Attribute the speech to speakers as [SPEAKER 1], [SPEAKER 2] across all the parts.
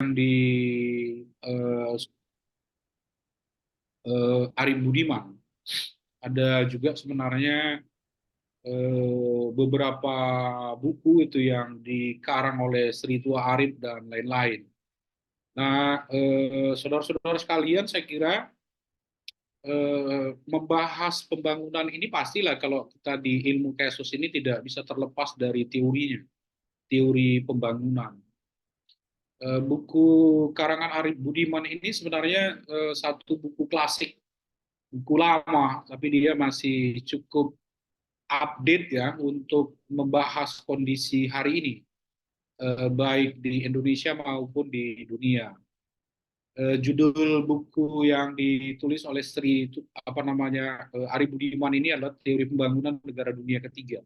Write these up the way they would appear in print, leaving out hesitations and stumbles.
[SPEAKER 1] di eh, Arif Budiman. Ada juga sebenarnya beberapa buku itu yang dikarang oleh Sri Tua Arif dan lain-lain. Nah, saudara-saudara sekalian, saya kira membahas pembangunan ini pastilah kalau kita di ilmu kasus ini tidak bisa terlepas dari teorinya, teori pembangunan. Buku karangan Arif Budiman ini sebenarnya satu buku klasik, buku lama, tapi dia masih cukup update ya untuk membahas kondisi hari ini, baik di Indonesia maupun di dunia. Judul buku yang ditulis oleh Sri itu apa namanya Arif Budiman ini adalah Teori Pembangunan Negara Dunia Ketiga.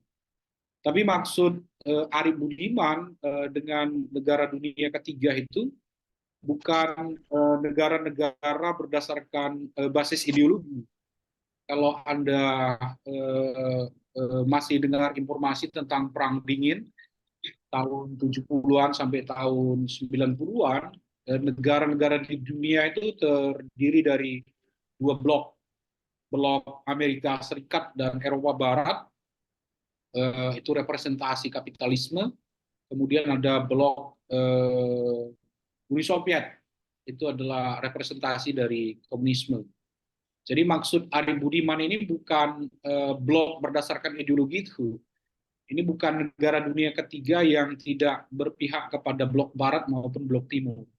[SPEAKER 1] Tapi maksud Arif Budiman dengan negara dunia ketiga itu bukan negara-negara berdasarkan basis ideologi. Kalau Anda masih dengar informasi tentang Perang Dingin tahun 70-an sampai tahun 90-an, negara-negara di dunia itu terdiri dari dua blok, blok Amerika Serikat dan Eropa Barat, itu representasi kapitalisme, kemudian ada blok Uni Soviet, itu adalah representasi dari komunisme. Jadi maksud Arif Budiman ini bukan blok berdasarkan ideologi itu. Ini bukan negara dunia ketiga yang tidak berpihak kepada blok barat maupun blok timur.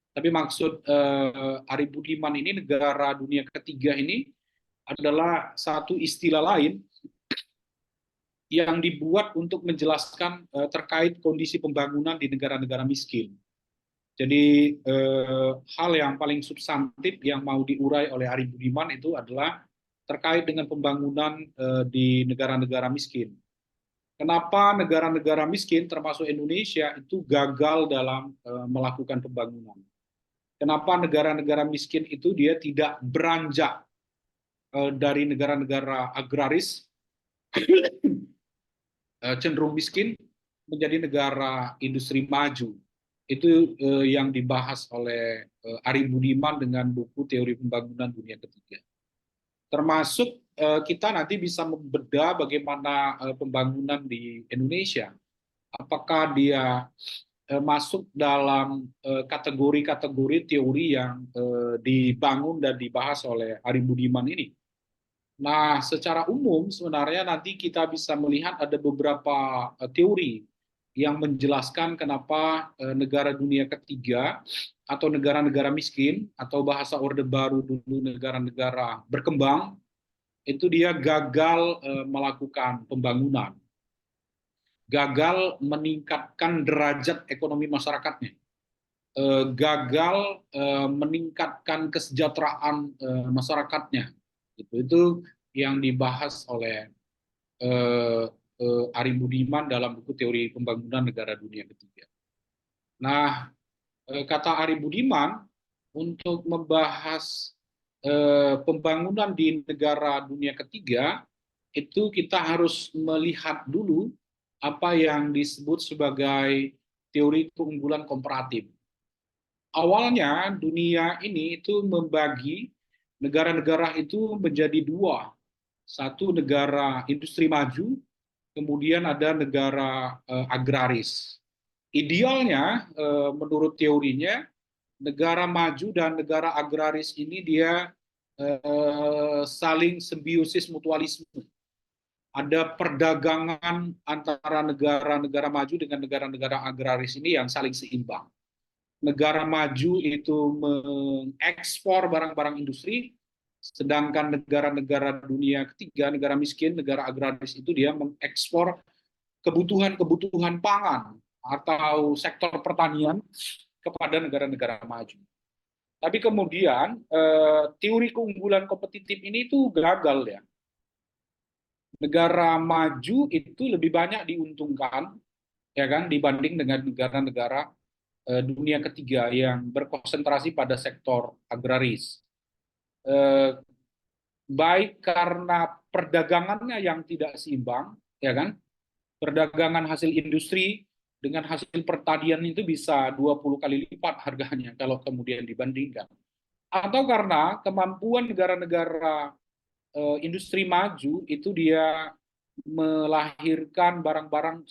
[SPEAKER 1] Tapi maksud Arif Budiman ini negara dunia ketiga ini adalah satu istilah lain yang dibuat untuk menjelaskan terkait kondisi pembangunan di negara-negara miskin. Jadi hal yang paling substantif yang mau diurai oleh Arif Budiman itu adalah terkait dengan pembangunan di negara-negara miskin. Kenapa negara-negara miskin termasuk Indonesia itu gagal dalam melakukan pembangunan? Kenapa negara-negara miskin itu dia tidak beranjak dari negara-negara agraris cenderung miskin menjadi negara industri maju? Itu yang dibahas oleh Arif Budiman dengan buku Teori Pembangunan Dunia Ketiga. Termasuk kita nanti bisa membedah bagaimana pembangunan di Indonesia. Apakah dia masuk dalam kategori-kategori teori yang dibangun dan dibahas oleh Arif Budiman ini. Nah, secara umum sebenarnya nanti kita bisa melihat ada beberapa teori yang menjelaskan kenapa negara dunia ketiga atau negara-negara miskin atau bahasa Orde Baru dulu negara-negara berkembang itu dia gagal melakukan pembangunan, gagal meningkatkan derajat ekonomi masyarakatnya, gagal meningkatkan kesejahteraan masyarakatnya. Itu yang dibahas oleh Arif Budiman dalam buku Teori Pembangunan Negara Dunia Ketiga. Nah, kata Arif Budiman, untuk membahas pembangunan di negara dunia ketiga, itu kita harus melihat dulu apa yang disebut sebagai teori keunggulan komparatif. Awalnya dunia ini itu membagi negara-negara itu menjadi dua. Satu negara industri maju, kemudian ada negara agraris. Idealnya menurut teorinya negara maju dan negara agraris ini dia saling simbiosis mutualisme. Ada perdagangan antara negara-negara maju dengan negara-negara agraris ini yang saling seimbang. Negara maju itu mengekspor barang-barang industri, sedangkan negara-negara dunia ketiga, negara miskin, negara agraris itu dia mengekspor kebutuhan-kebutuhan pangan atau sektor pertanian kepada negara-negara maju. Tapi kemudian teori keunggulan kompetitif ini itu gagal ya. Negara maju itu lebih banyak diuntungkan ya kan dibanding dengan negara-negara dunia ketiga yang berkonsentrasi pada sektor agraris. Baik karena perdagangannya yang tidak seimbang, ya kan? Perdagangan hasil industri dengan hasil pertanian itu bisa 20 kali lipat harganya kalau kemudian dibandingkan. Atau karena kemampuan negara-negara industri maju itu dia melahirkan barang-barang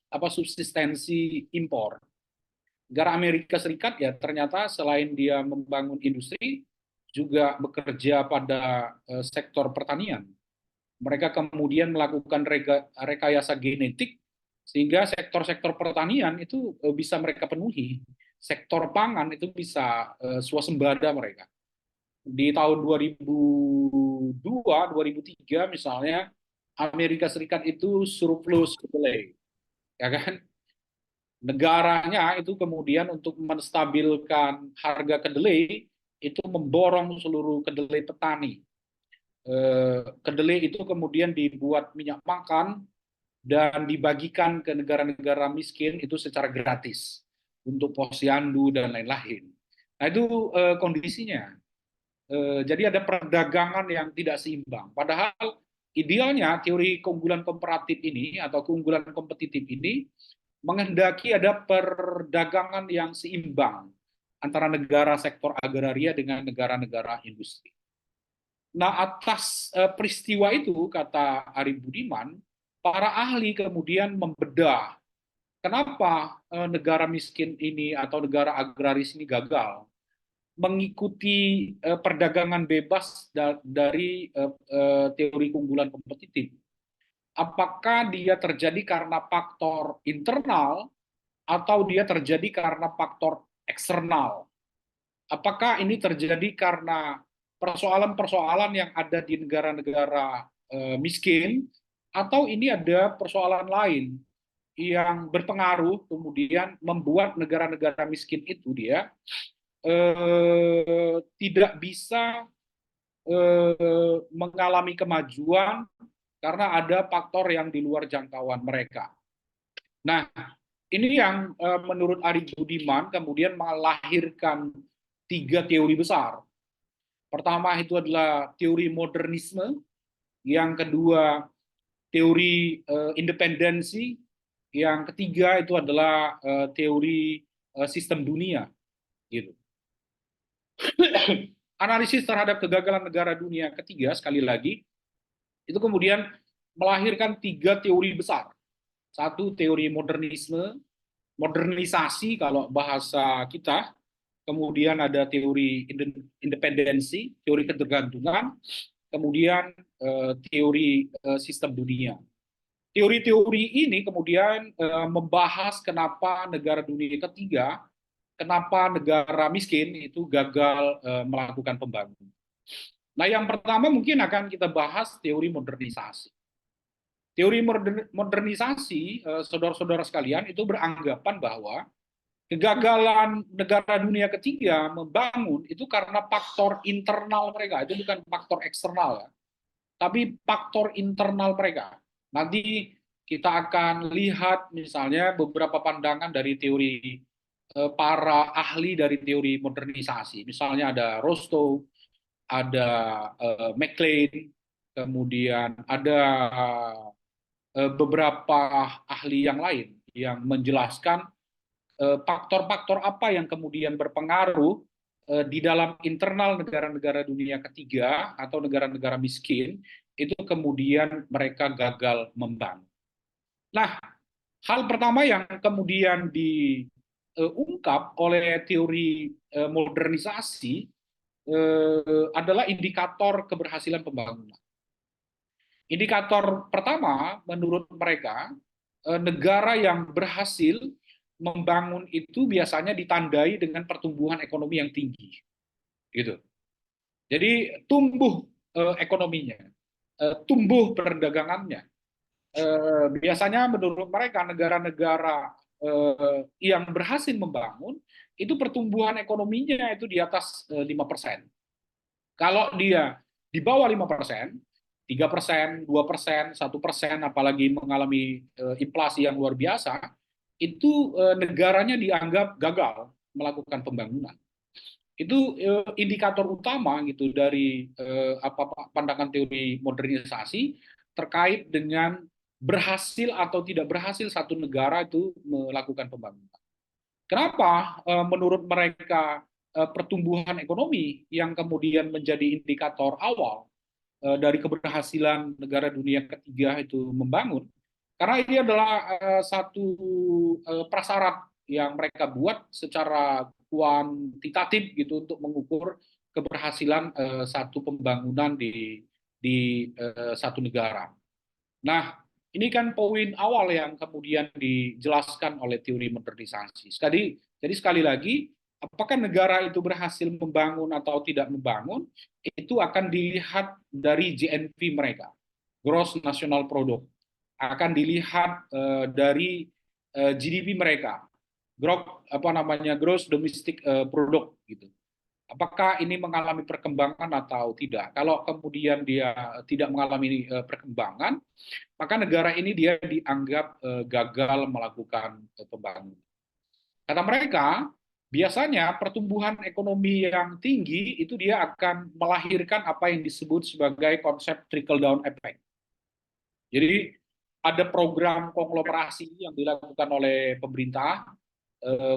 [SPEAKER 1] subsistensi impor. Negara Amerika Serikat ya ternyata selain dia membangun industri juga bekerja pada sektor pertanian. Mereka kemudian melakukan rekayasa genetik sehingga sektor-sektor pertanian itu bisa mereka penuhi. Sektor pangan itu bisa swasembada mereka. Di tahun 2002, 2003 misalnya, Amerika Serikat itu surplus kedelai, ya kan? Negaranya itu kemudian untuk menstabilkan harga kedelai itu memborong seluruh kedelai petani. Kedelai itu kemudian dibuat minyak makan dan dibagikan ke negara-negara miskin itu secara gratis untuk posyandu dan lain-lain. Nah itu kondisinya. Jadi ada perdagangan yang tidak seimbang. Padahal idealnya teori keunggulan komparatif ini atau keunggulan kompetitif ini menghendaki ada perdagangan yang seimbang antara negara sektor agraria dengan negara-negara industri. Nah, atas peristiwa itu, kata Arif Budiman, para ahli kemudian membedah kenapa negara miskin ini atau negara agraris ini gagal mengikuti perdagangan bebas dari teori keunggulan kompetitif. Apakah dia terjadi karena faktor internal atau dia terjadi karena faktor eksternal? Apakah ini terjadi karena persoalan-persoalan yang ada di negara-negara miskin atau ini ada persoalan lain yang berpengaruh kemudian membuat negara-negara miskin itu dia tidak bisa mengalami kemajuan karena ada faktor yang di luar jangkauan mereka. Nah, ini yang menurut Arif Budiman kemudian melahirkan 3 teori besar. Pertama itu adalah teori modernisme, yang kedua teori independensi, yang ketiga itu adalah teori sistem dunia. Gitu. Analisis terhadap kegagalan negara dunia ketiga, sekali lagi, itu kemudian melahirkan 3 teori besar. Satu, teori modernisme, modernisasi kalau bahasa kita, kemudian ada teori independensi, teori ketergantungan, kemudian teori sistem dunia. Teori-teori ini kemudian membahas kenapa negara dunia ketiga, kenapa negara miskin itu gagal melakukan pembangunan. Nah, yang pertama mungkin akan kita bahas teori modernisasi. Teori modernisasi, saudara-saudara sekalian, itu beranggapan bahwa kegagalan negara dunia ketiga membangun itu karena faktor internal mereka, itu bukan faktor eksternal, ya, tapi faktor internal mereka. Nanti kita akan lihat misalnya beberapa pandangan dari teori para ahli dari teori modernisasi. Misalnya ada Rostow, ada McLean, kemudian ada beberapa ahli yang lain yang menjelaskan faktor-faktor apa yang kemudian berpengaruh di dalam internal negara-negara dunia ketiga atau negara-negara miskin itu kemudian mereka gagal membangun. Nah, hal pertama yang kemudian diungkap oleh teori modernisasi adalah indikator keberhasilan pembangunan. Indikator pertama menurut mereka, negara yang berhasil membangun itu biasanya ditandai dengan pertumbuhan ekonomi yang tinggi, gitu. Jadi tumbuh ekonominya, tumbuh perdagangannya. Biasanya menurut mereka negara-negara yang berhasil membangun itu pertumbuhan ekonominya itu di atas 5%. Kalau dia di bawah 5%, 3%, 2%, 1%, apalagi mengalami inflasi yang luar biasa, itu negaranya dianggap gagal melakukan pembangunan. Itu indikator utama gitu dari pandangan teori modernisasi terkait dengan berhasil atau tidak berhasil satu negara itu melakukan pembangunan. Kenapa menurut mereka pertumbuhan ekonomi yang kemudian menjadi indikator awal dari keberhasilan negara dunia ketiga itu membangun? Karena ini adalah satu prasyarat yang mereka buat secara kuantitatif gitu untuk mengukur keberhasilan satu pembangunan di satu negara. Nah, ini kan poin awal yang kemudian dijelaskan oleh teori modernisasi. Jadi sekali lagi, apakah negara itu berhasil membangun atau tidak membangun, itu akan dilihat dari GNP mereka, Gross National Product. Akan dilihat dari GDP mereka, Gross Domestic Product gitu. Apakah ini mengalami perkembangan atau tidak? Kalau kemudian dia tidak mengalami perkembangan, maka negara ini dia dianggap gagal melakukan pembangunan. Kata mereka, biasanya pertumbuhan ekonomi yang tinggi itu dia akan melahirkan apa yang disebut sebagai konsep trickle down effect. Jadi ada program konglomerasi yang dilakukan oleh pemerintah,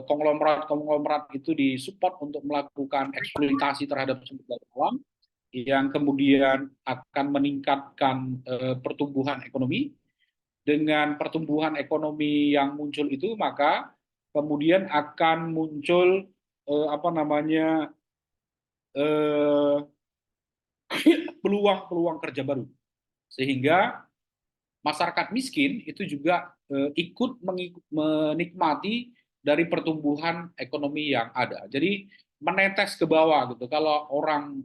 [SPEAKER 1] konglomerat itu disupport untuk melakukan eksploitasi terhadap sumber daya alam yang kemudian akan meningkatkan pertumbuhan ekonomi. Dengan pertumbuhan ekonomi yang muncul itu, maka kemudian akan muncul peluang-peluang kerja baru, sehingga masyarakat miskin itu juga ikut menikmati dari pertumbuhan ekonomi yang ada. Jadi menetes ke bawah gitu. Kalau orang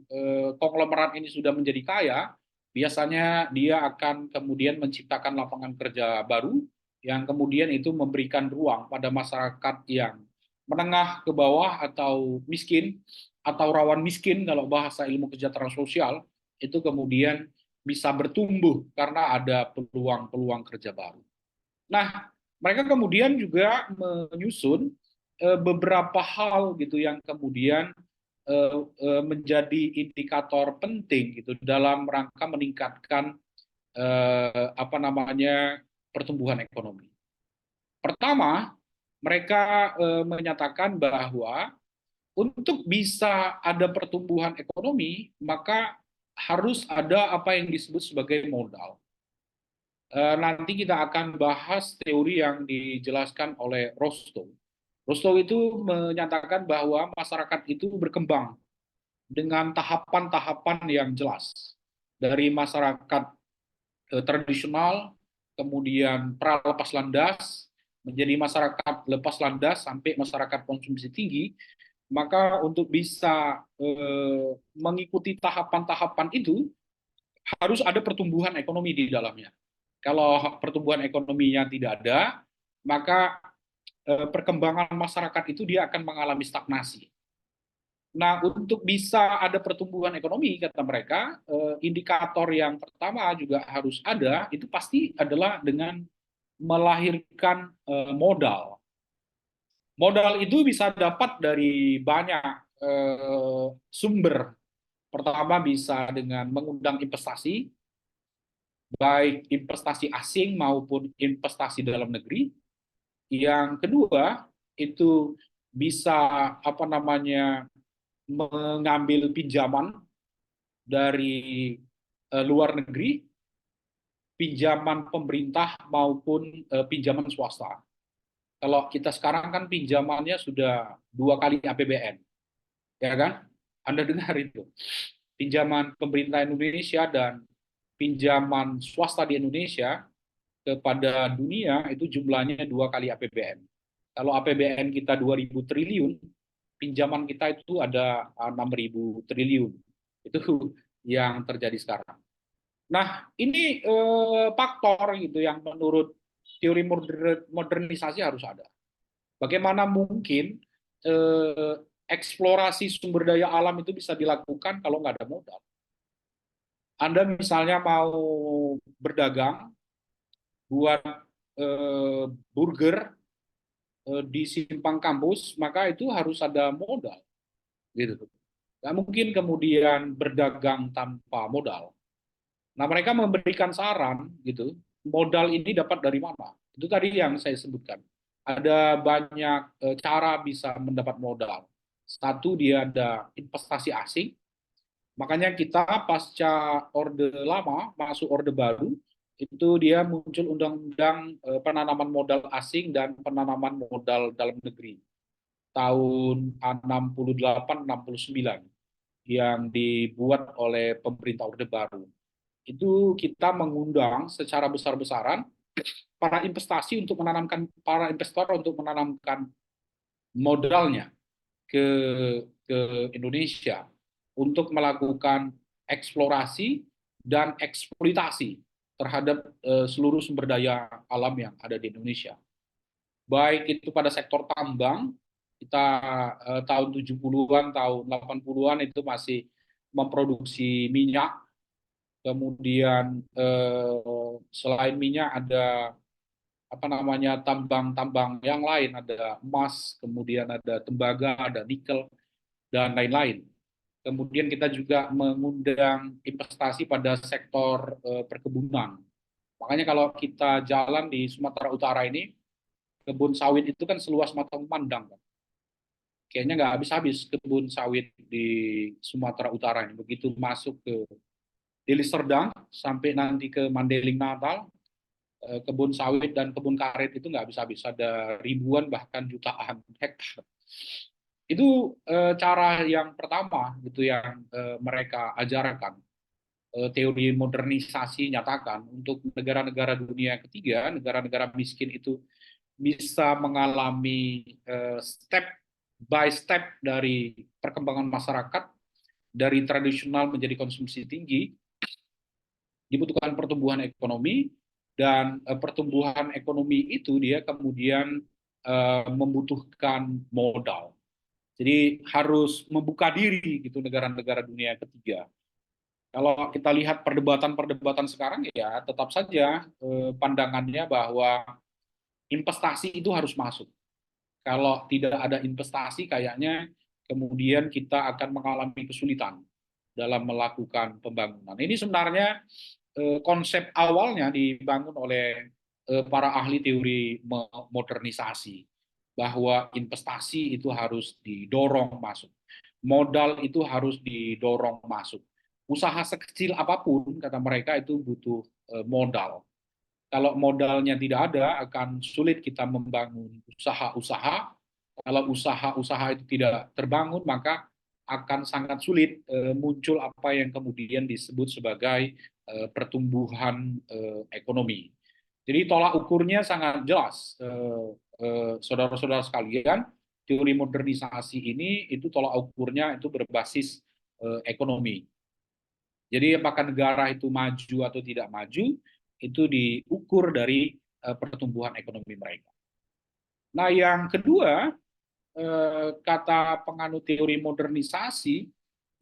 [SPEAKER 1] konglomerat ini sudah menjadi kaya, biasanya dia akan kemudian menciptakan lapangan kerja baru yang kemudian itu memberikan ruang pada masyarakat yang menengah ke bawah atau miskin atau rawan miskin kalau bahasa ilmu kesejahteraan sosial, itu kemudian bisa bertumbuh karena ada peluang-peluang kerja baru. Nah, mereka kemudian juga menyusun beberapa hal gitu yang kemudian menjadi indikator penting gitu dalam rangka meningkatkan pertumbuhan ekonomi. Pertama, mereka menyatakan bahwa untuk bisa ada pertumbuhan ekonomi, maka harus ada apa yang disebut sebagai modal. Nanti kita akan bahas teori yang dijelaskan oleh Rostow. Rostow itu menyatakan bahwa masyarakat itu berkembang dengan tahapan-tahapan yang jelas. Dari masyarakat tradisional, kemudian pra-lepas landas, menjadi masyarakat lepas landas, sampai masyarakat konsumsi tinggi. Maka untuk bisa mengikuti tahapan-tahapan itu, harus ada pertumbuhan ekonomi di dalamnya. Kalau pertumbuhan ekonominya tidak ada, maka perkembangan masyarakat itu dia akan mengalami stagnasi. Nah, untuk bisa ada pertumbuhan ekonomi, kata mereka, indikator yang pertama juga harus ada, itu pasti adalah dengan melahirkan modal. Modal itu bisa dapat dari banyak sumber. Pertama bisa dengan mengundang investasi, baik investasi asing maupun investasi dalam negeri. Yang kedua, itu bisa mengambil pinjaman dari luar negeri, pinjaman pemerintah maupun pinjaman swasta. Kalau kita sekarang kan pinjamannya sudah 2 kali APBN, ya kan? Anda dengar itu. Pinjaman pemerintah Indonesia dan pinjaman swasta di Indonesia kepada dunia itu jumlahnya 2 kali APBN. Kalau APBN kita 2.000 triliun, pinjaman kita itu ada 6.000 triliun. Itu yang terjadi sekarang. Nah, ini faktor gitu yang menurut teori modernisasi harus ada. Bagaimana mungkin eksplorasi sumber daya alam itu bisa dilakukan kalau nggak ada modal? Anda misalnya mau berdagang, buat burger di simpang kampus, maka itu harus ada modal, gitu. Nggak mungkin kemudian berdagang tanpa modal. Nah, mereka memberikan saran, gitu. modal ini dapat dari mana? Itu tadi yang saya sebutkan. Ada banyak cara bisa mendapat modal. Satu, dia ada investasi asing. Makanya kita pasca Orde Lama masuk Orde Baru, itu dia muncul undang-undang penanaman modal asing dan penanaman modal dalam negeri tahun 68-69 yang dibuat oleh pemerintah Orde Baru. Itu kita mengundang secara besar-besaran para investor untuk menanamkan modalnya ke ke Indonesia untuk melakukan eksplorasi dan eksploitasi terhadap seluruh sumber daya alam yang ada di Indonesia. Baik itu pada sektor tambang, kita tahun 70-an, tahun 80-an itu masih memproduksi minyak, kemudian selain minyak ada apa namanya tambang-tambang yang lain, ada emas, kemudian ada tembaga, ada nikel dan lain-lain. Kemudian kita juga mengundang investasi pada sektor perkebunan. Makanya kalau kita jalan di Sumatera Utara ini, kebun sawit itu kan seluas mata memandang. Kayaknya nggak habis-habis kebun sawit di Sumatera Utara ini. Begitu masuk ke Deli Serdang sampai nanti ke Mandeling Natal, kebun sawit dan kebun karet itu nggak habis-habis. Ada ribuan bahkan jutaan hektar. Itu cara yang pertama gitu yang mereka ajarkan. Teori modernisasi nyatakan untuk negara-negara dunia ketiga, negara-negara miskin itu bisa mengalami step by step dari perkembangan masyarakat dari tradisional menjadi konsumsi tinggi, dibutuhkan pertumbuhan ekonomi, dan pertumbuhan ekonomi itu dia kemudian membutuhkan modal. Jadi harus membuka diri gitu negara-negara dunia ketiga. Kalau kita lihat perdebatan-perdebatan sekarang ya tetap saja pandangannya bahwa investasi itu harus masuk. Kalau tidak ada investasi kayaknya kemudian kita akan mengalami kesulitan dalam melakukan pembangunan. Ini sebenarnya konsep awalnya dibangun oleh para ahli teori modernisasi, bahwa investasi itu harus didorong masuk, modal itu harus didorong masuk. Usaha sekecil apapun, kata mereka, itu butuh modal. Kalau modalnya tidak ada, akan sulit kita membangun usaha-usaha. Kalau usaha-usaha itu tidak terbangun, maka akan sangat sulit muncul apa yang kemudian disebut sebagai pertumbuhan ekonomi. Jadi tolak ukurnya sangat jelas, saudara-saudara sekalian. Teori modernisasi ini itu tolak ukurnya itu berbasis ekonomi. Jadi apakah negara itu maju atau tidak maju itu diukur dari pertumbuhan ekonomi mereka. Nah, yang kedua, kata penganut teori modernisasi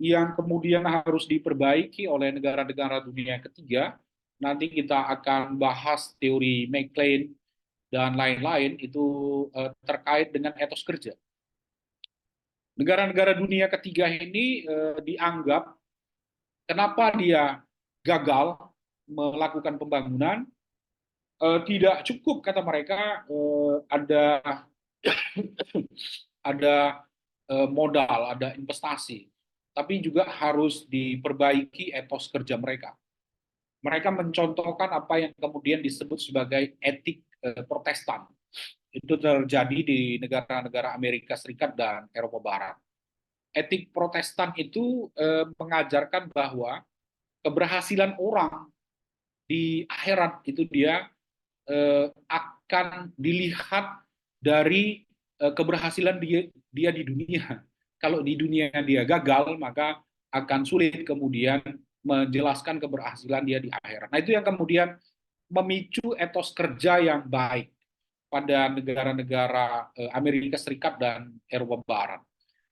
[SPEAKER 1] yang kemudian harus diperbaiki oleh negara-negara dunia ketiga, nanti kita akan bahas teori McLean dan lain-lain, itu terkait dengan etos kerja. Negara-negara dunia ketiga ini dianggap kenapa dia gagal melakukan pembangunan, tidak cukup kata mereka ada modal, ada investasi, tapi juga harus diperbaiki etos kerja mereka. Mereka mencontohkan apa yang kemudian disebut sebagai etik Protestan. Itu terjadi di negara-negara Amerika Serikat dan Eropa Barat. Etik Protestan itu mengajarkan bahwa keberhasilan orang di akhirat itu dia akan dilihat dari keberhasilan dia di dunia. Kalau di dunia dia gagal, maka akan sulit kemudian menjelaskan keberhasilan dia di akhirat. Nah, itu yang kemudian memicu etos kerja yang baik pada negara-negara Amerika Serikat dan Eropa Barat.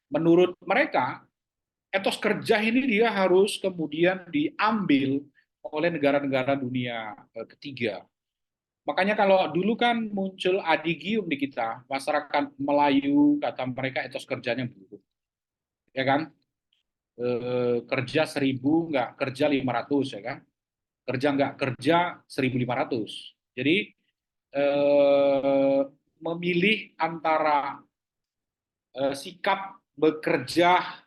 [SPEAKER 1] Menurut mereka, etos kerja ini dia harus kemudian diambil oleh negara-negara dunia ketiga. Makanya kalau dulu kan muncul adigium di kita, masyarakat Melayu, kata mereka etos kerjanya buruk. Ya kan? Kerja 1.000, nggak kerja 500, ya kan? kerja nggak kerja 1.500. Jadi memilih antara sikap bekerja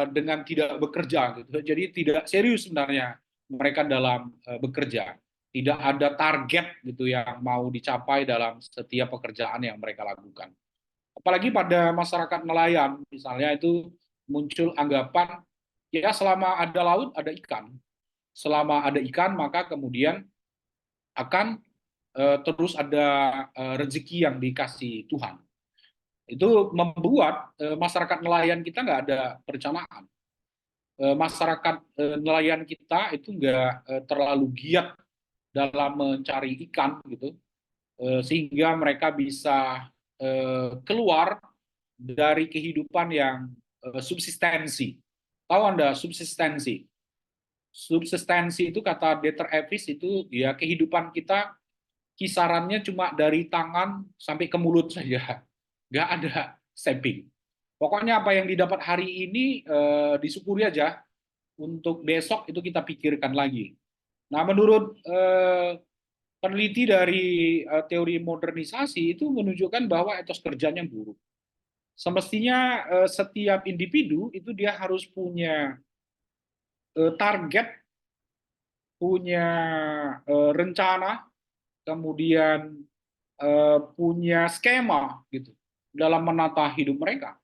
[SPEAKER 1] dengan tidak bekerja gitu. Jadi tidak serius sebenarnya mereka dalam bekerja. Tidak ada target gitu yang mau dicapai dalam setiap pekerjaan yang mereka lakukan. Apalagi pada masyarakat nelayan misalnya itu muncul anggapan ya selama ada laut ada ikan. Selama ada ikan maka kemudian akan terus ada rezeki yang dikasih Tuhan. Itu membuat masyarakat nelayan kita nggak ada perencanaan. Masyarakat nelayan kita itu nggak terlalu giat dalam mencari ikan gitu, sehingga mereka bisa keluar dari kehidupan yang subsistensi. Tahu Anda subsistensi? Subsistensi itu kata Dieter Evis itu ya kehidupan kita kisarannya cuma dari tangan sampai ke mulut saja, nggak ada saving. Pokoknya apa yang didapat hari ini disyukuri aja, untuk besok itu kita pikirkan lagi. Nah, menurut peneliti dari teori modernisasi itu menunjukkan bahwa etos kerjanya buruk. Semestinya setiap individu itu dia harus punya target, punya rencana, kemudian punya skema gitu dalam menata hidup mereka.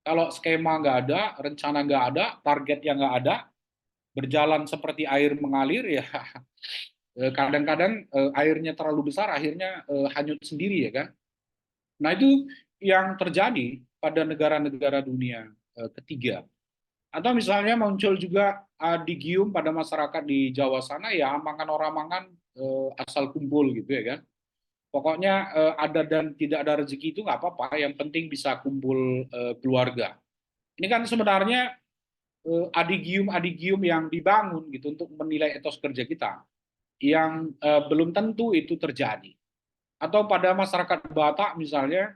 [SPEAKER 1] Kalau skema nggak ada, rencana nggak ada, target yang nggak ada, berjalan seperti air mengalir ya kadang-kadang airnya terlalu besar akhirnya hanyut sendiri ya kan. Nah itu yang terjadi pada negara-negara dunia ketiga. Atau misalnya muncul juga adigium pada masyarakat di Jawa sana ya makan orang mangan asal kumpul gitu ya kan. Pokoknya ada dan tidak ada rezeki itu nggak apa-apa, yang penting bisa kumpul keluarga. Ini kan sebenarnya adigium-adigium yang dibangun gitu untuk menilai etos kerja kita, yang belum tentu itu terjadi. Atau pada masyarakat Batak misalnya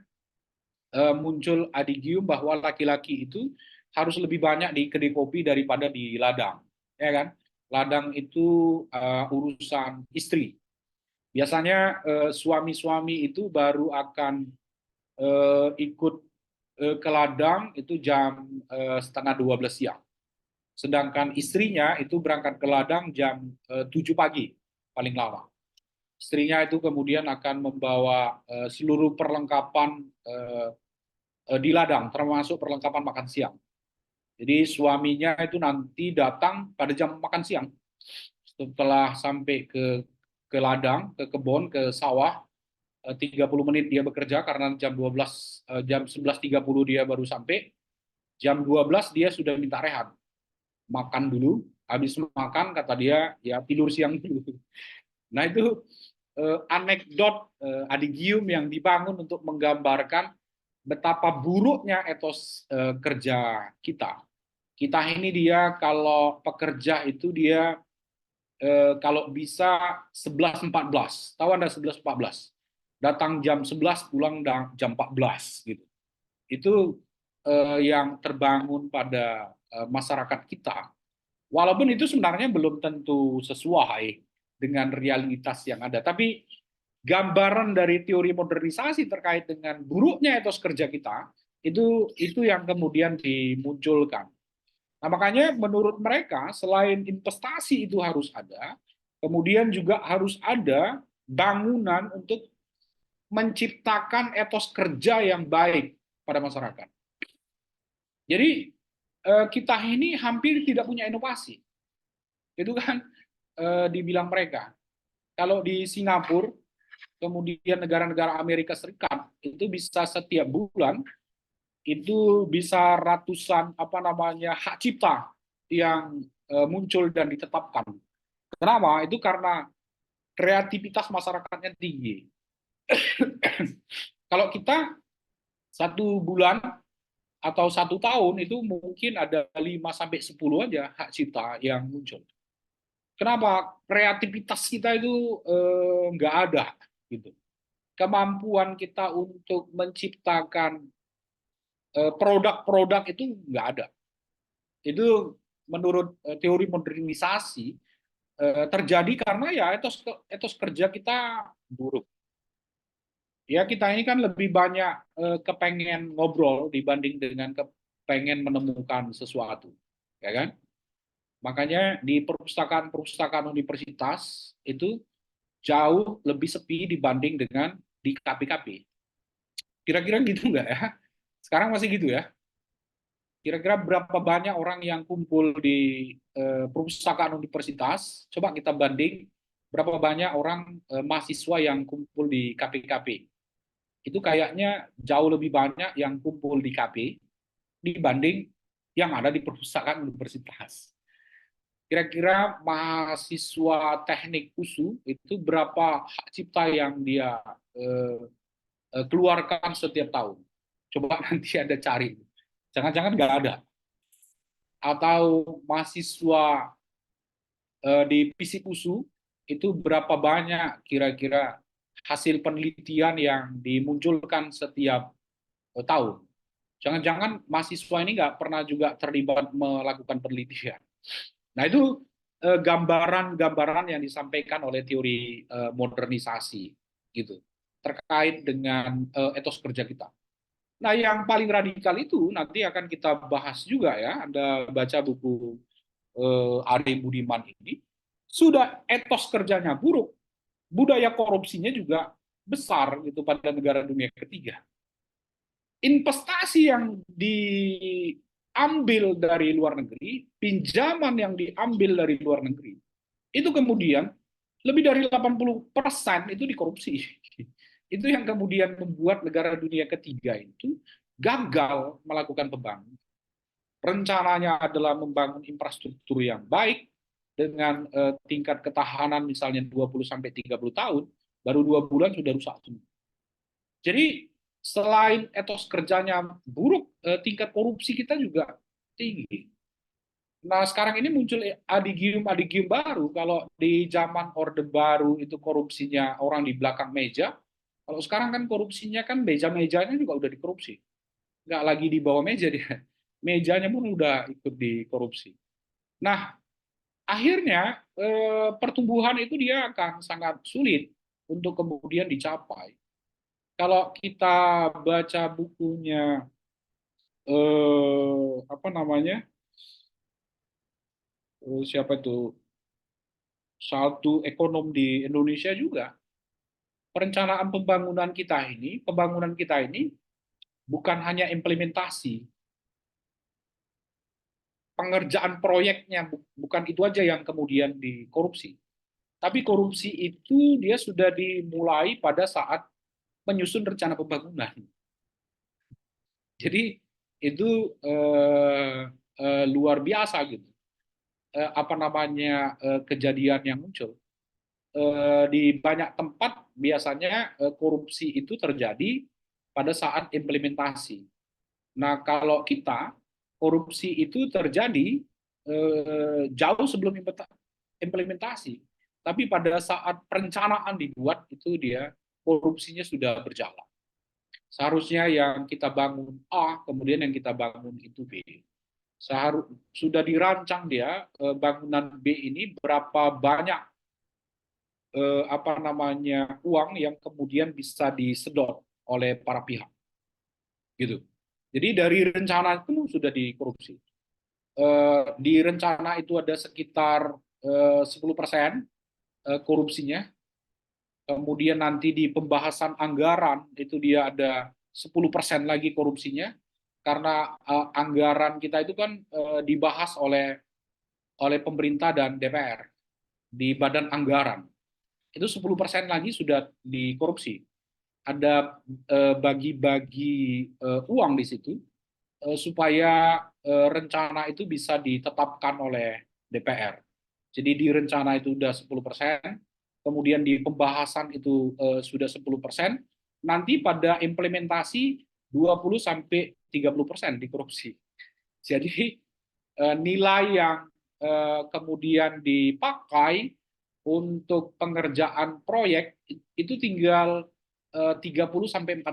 [SPEAKER 1] muncul adigium bahwa laki-laki itu harus lebih banyak di kedai kopi daripada di ladang, ya kan? Ladang itu urusan istri. Biasanya suami-suami itu baru akan ikut ke ladang itu jam setengah 12 siang. Sedangkan istrinya itu berangkat ke ladang jam 7 pagi paling lama. Istrinya itu kemudian akan membawa seluruh perlengkapan di ladang, termasuk perlengkapan makan siang. Jadi suaminya itu nanti datang pada jam makan siang. Setelah sampai ke ladang, ke kebun, ke sawah, 30 menit dia bekerja karena jam 11.30 dia baru sampai. Jam 12 dia sudah minta rehat. Makan dulu, habis makan kata dia ya tidur siang dulu. Nah itu anekdot adigium yang dibangun untuk menggambarkan betapa buruknya etos kerja kita. Kita ini dia kalau pekerja itu dia kalau bisa 11.14. Tahu Anda 11.14? Datang jam 11, pulang jam 14 gitu. Itu yang terbangun pada masyarakat kita. Walaupun itu sebenarnya belum tentu sesuai dengan realitas yang ada, tapi gambaran dari teori modernisasi terkait dengan buruknya etos kerja kita itu yang kemudian dimunculkan. Nah, makanya menurut mereka selain investasi itu harus ada, kemudian juga harus ada bangunan untuk menciptakan etos kerja yang baik pada masyarakat. Jadi kita ini hampir tidak punya inovasi. Itu kan dibilang mereka. Kalau di Singapura, kemudian negara-negara Amerika Serikat itu bisa setiap bulan itu bisa ratusan hak cipta yang muncul dan ditetapkan. Kenapa? Itu karena kreativitas masyarakatnya tinggi. Kalau kita satu bulan atau satu tahun itu mungkin ada 5 sampai 10 aja hak cipta yang muncul. Kenapa? Kreativitas kita itu nggak ada gitu. Kemampuan kita untuk menciptakan produk-produk itu nggak ada. Itu menurut teori modernisasi terjadi karena ya etos kerja kita buruk. Ya kita ini kan lebih banyak kepengen ngobrol dibanding dengan kepengen menemukan sesuatu, ya kan? Makanya di perpustakaan-perpustakaan universitas itu jauh lebih sepi dibanding dengan di KP-KP. Kira-kira gitu nggak ya? Sekarang masih gitu ya? Kira-kira berapa banyak orang yang kumpul di perpustakaan universitas? Coba kita banding berapa banyak orang mahasiswa yang kumpul di KP-KP. Itu kayaknya jauh lebih banyak yang kumpul di KP dibanding yang ada di perpustakaan universitas. Kira-kira mahasiswa teknik USU itu berapa hak cipta yang dia eh, keluarkan setiap tahun? Coba nanti Anda cari. Jangan-jangan nggak ada. Atau mahasiswa di FISIP USU itu berapa banyak kira-kira hasil penelitian yang dimunculkan setiap tahun? Jangan-jangan mahasiswa ini nggak pernah juga terlibat melakukan penelitian. Nah itu gambaran-gambaran yang disampaikan oleh teori modernisasi gitu terkait dengan etos kerja kita. Nah yang paling radikal itu nanti akan kita bahas juga ya. Anda baca buku Ari Budiman ini sudah etos kerjanya buruk, budaya korupsinya juga besar gitu pada negara dunia ketiga. Investasi yang diambil dari luar negeri, pinjaman yang diambil dari luar negeri, itu kemudian lebih dari 80% itu dikorupsi. Itu yang kemudian membuat negara dunia ketiga itu gagal melakukan pembangunan. Rencananya adalah membangun infrastruktur yang baik dengan tingkat ketahanan misalnya 20-30 tahun, baru 2 bulan sudah rusak semua. Jadi selain etos kerjanya buruk, tingkat korupsi kita juga tinggi. Nah sekarang ini muncul adigium baru. Kalau di zaman Orde Baru itu korupsinya orang di belakang meja, kalau sekarang kan korupsinya kan meja-mejanya juga udah dikorupsi. Nggak lagi di bawah meja dia. Mejanya pun udah ikut dikorupsi. Nah akhirnya pertumbuhan itu dia akan sangat sulit untuk kemudian dicapai. Kalau kita baca bukunya apa namanya siapa itu satu ekonom di Indonesia juga perencanaan pembangunan kita ini bukan hanya implementasi pengerjaan proyeknya, bukan itu aja yang kemudian dikorupsi, tapi korupsi itu dia sudah dimulai pada saat menyusun rencana pembangunan. Jadi itu luar biasa gitu. Apa namanya kejadian yang muncul di banyak tempat biasanya korupsi itu terjadi pada saat implementasi. Nah kalau kita korupsi itu terjadi jauh sebelum implementasi, tapi pada saat perencanaan dibuat itu dia korupsinya sudah berjalan. Seharusnya yang kita bangun A, kemudian yang kita bangun itu B. Sudah dirancang dia bangunan B ini berapa banyak apa namanya uang yang kemudian bisa disedot oleh para pihak, gitu. Jadi dari rencana itu sudah dikorupsi. Di rencana itu ada sekitar 10% korupsinya. Kemudian nanti di pembahasan anggaran itu dia ada 10% lagi korupsinya karena anggaran kita itu kan dibahas oleh pemerintah dan DPR di badan anggaran. Itu 10% lagi sudah dikorupsi. Ada bagi-bagi uang di situ supaya rencana itu bisa ditetapkan oleh DPR. Jadi di rencana itu sudah 10%, kemudian di pembahasan itu sudah 10%, nanti pada implementasi 20-30% dikorupsi. Jadi nilai yang kemudian dipakai untuk pengerjaan proyek itu tinggal 30-40%.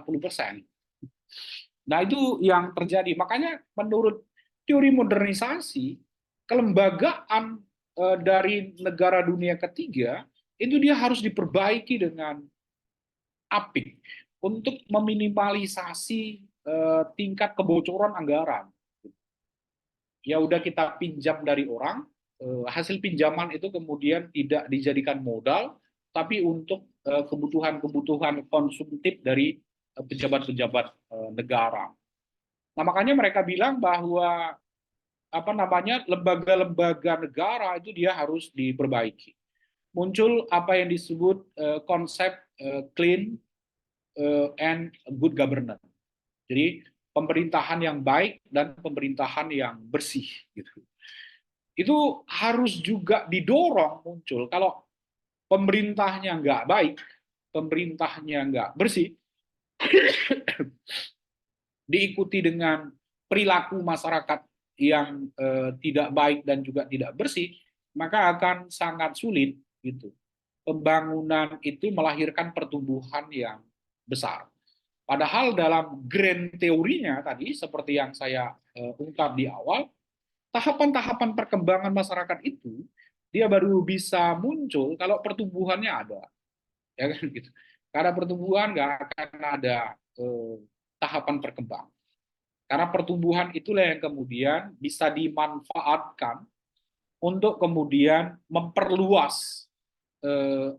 [SPEAKER 1] Nah, itu yang terjadi. Makanya menurut teori modernisasi, kelembagaan dari negara dunia ketiga itu dia harus diperbaiki dengan apik untuk meminimalisasi tingkat kebocoran anggaran. Ya udah kita pinjam dari orang, hasil pinjaman itu kemudian tidak dijadikan modal, tapi untuk kebutuhan-kebutuhan konsumtif dari pejabat-pejabat negara. Nah, makanya mereka bilang bahwa apa namanya lembaga-lembaga negara itu dia harus diperbaiki. Muncul apa yang disebut konsep clean and good governance. Jadi pemerintahan yang baik dan pemerintahan yang bersih gitu. Itu harus juga didorong muncul. Kalau pemerintahnya nggak baik, pemerintahnya nggak bersih, diikuti dengan perilaku masyarakat yang tidak baik dan juga tidak bersih, maka akan sangat sulit gitu. Pembangunan itu melahirkan pertumbuhan yang besar. Padahal dalam grand teorinya tadi, seperti yang saya ungkap di awal, tahapan-tahapan perkembangan masyarakat itu dia baru bisa muncul kalau pertumbuhannya ada, ya kan gitu. Karena pertumbuhan nggak akan ada tahapan perkembangan. Karena pertumbuhan itulah yang kemudian bisa dimanfaatkan untuk kemudian memperluas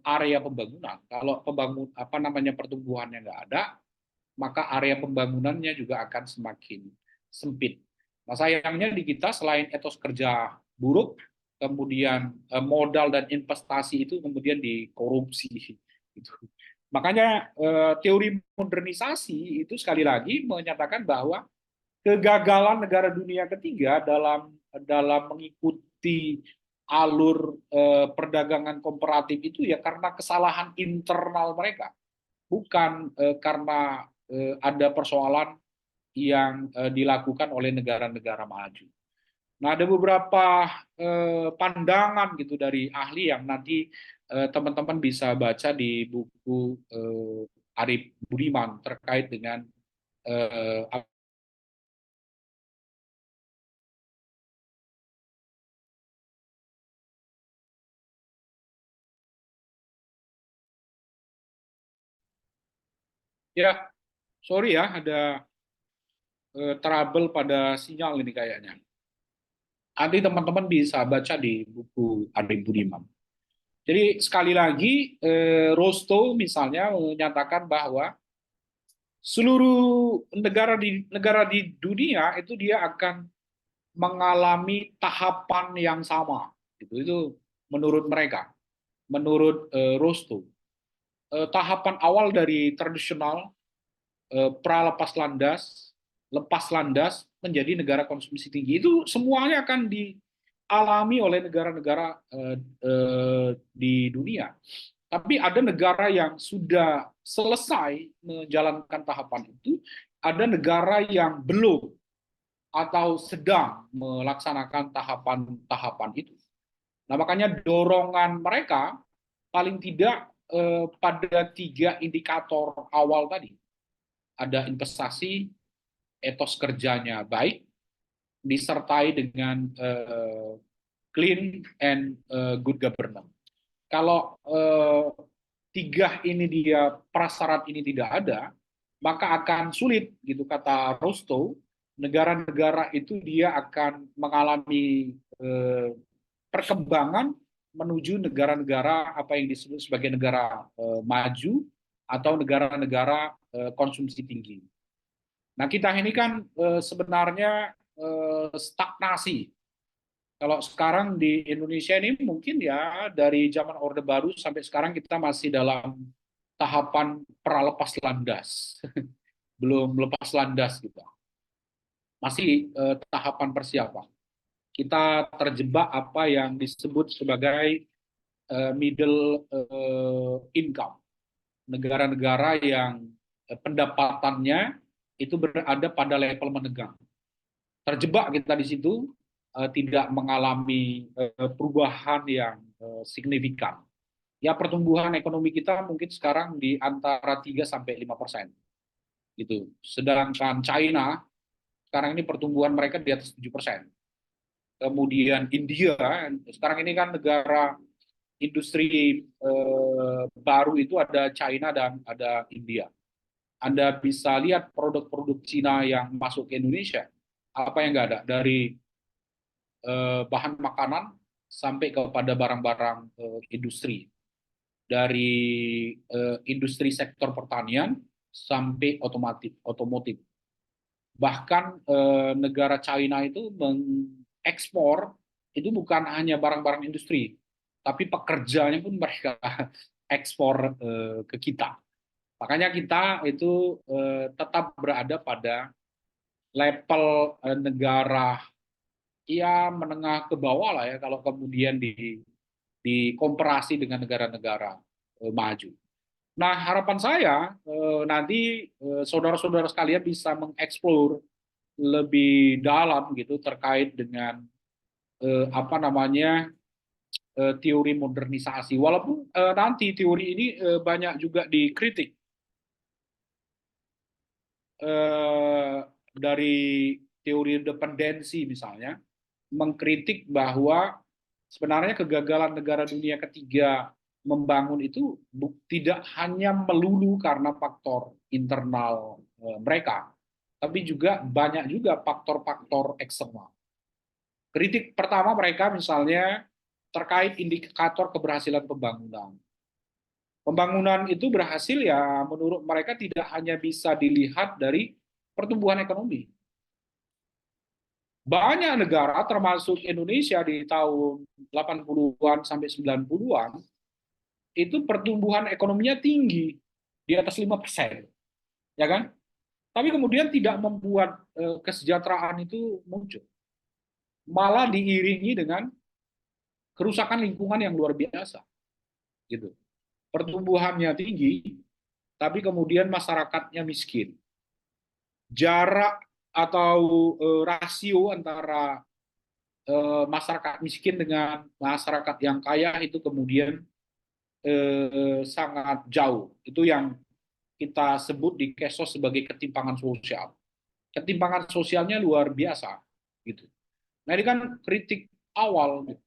[SPEAKER 1] area pembangunan. Kalau apa namanya pertumbuhannya nggak ada, maka area pembangunannya juga akan semakin sempit. Nah, sayangnya di kita selain etos kerja buruk, kemudian modal dan investasi itu kemudian dikorupsi. Gitu. Makanya teori modernisasi itu sekali lagi menyatakan bahwa kegagalan negara dunia ketiga dalam mengikuti alur perdagangan komparatif itu ya karena kesalahan internal mereka, bukan karena ada persoalan yang dilakukan oleh negara-negara maju. Nah, ada beberapa pandangan gitu dari ahli yang nanti teman-teman bisa baca di buku Arif Budiman terkait dengan eh, ya, sorry ya, ada trouble pada sinyal ini kayaknya. Nanti teman-teman bisa baca di buku Arif Budiman. Jadi sekali lagi, Rosto misalnya menyatakan bahwa seluruh negara di dunia itu dia akan mengalami tahapan yang sama. Itu menurut mereka, menurut Rosto. Tahapan awal dari tradisional pra lepas landas menjadi negara konsumsi tinggi itu semuanya akan dialami oleh negara-negara di dunia. Tapi ada negara yang sudah selesai menjalankan tahapan itu, ada negara yang belum atau sedang melaksanakan tahapan-tahapan itu. Nah, makanya dorongan mereka paling tidak pada 3 indikator awal tadi. Ada investasi, etos kerjanya baik, disertai dengan clean and good governance. Kalau 3 ini dia prasyarat ini tidak ada, maka akan sulit gitu kata Rosto, negara-negara itu dia akan mengalami perkembangan menuju negara-negara apa yang disebut sebagai negara maju atau negara-negara konsumsi tinggi. Nah, kita ini kan sebenarnya stagnasi. Kalau sekarang di Indonesia ini mungkin ya dari zaman Orde Baru sampai sekarang kita masih dalam tahapan pralepas landas. Belum lepas landas gitu. Masih tahapan persiapan. Kita terjebak apa yang disebut sebagai middle income. Negara-negara yang pendapatannya itu berada pada level menengah. Terjebak kita di situ, tidak mengalami perubahan yang signifikan. Ya, pertumbuhan ekonomi kita mungkin sekarang di antara 3-5%. Gitu. Sedangkan China sekarang ini pertumbuhan mereka di atas 7%. kemudian India. Sekarang ini kan negara industri baru itu ada China dan ada India. Anda bisa lihat produk-produk Cina yang masuk ke Indonesia, apa yang nggak ada, dari bahan makanan sampai kepada barang-barang industri, dari industri sektor pertanian sampai otomotif. Bahkan negara China itu mengekspor itu bukan hanya barang-barang industri, tapi pekerjanya pun mereka ekspor ke kita. Makanya kita itu tetap berada pada level negara ya menengah ke bawah lah ya kalau kemudian dikomparasi dengan negara-negara maju. Nah, harapan saya nanti saudara-saudara sekalian bisa mengeksplor lebih dalam gitu terkait dengan apa namanya teori modernisasi. Walaupun nanti teori ini banyak juga dikritik dari teori independensi misalnya, mengkritik bahwa sebenarnya kegagalan negara dunia ketiga membangun itu tidak hanya melulu karena faktor internal mereka, tapi juga banyak juga faktor-faktor eksternal. Kritik pertama mereka misalnya terkait indikator keberhasilan pembangunan. Pembangunan itu berhasil ya menurut mereka tidak hanya bisa dilihat dari pertumbuhan ekonomi. Banyak negara termasuk Indonesia di tahun 80-an sampai 90-an itu pertumbuhan ekonominya tinggi di atas 5%, ya kan? Tapi kemudian tidak membuat kesejahteraan itu muncul. Malah diiringi dengan kerusakan lingkungan yang luar biasa, gitu. Pertumbuhannya tinggi, tapi kemudian masyarakatnya miskin. Jarak atau rasio antara masyarakat miskin dengan masyarakat yang kaya itu kemudian sangat jauh. Itu yang kita sebut di Kesos sebagai ketimpangan sosial. Ketimpangan sosialnya luar biasa, gitu. Nah ini kan kritik awal. Gitu.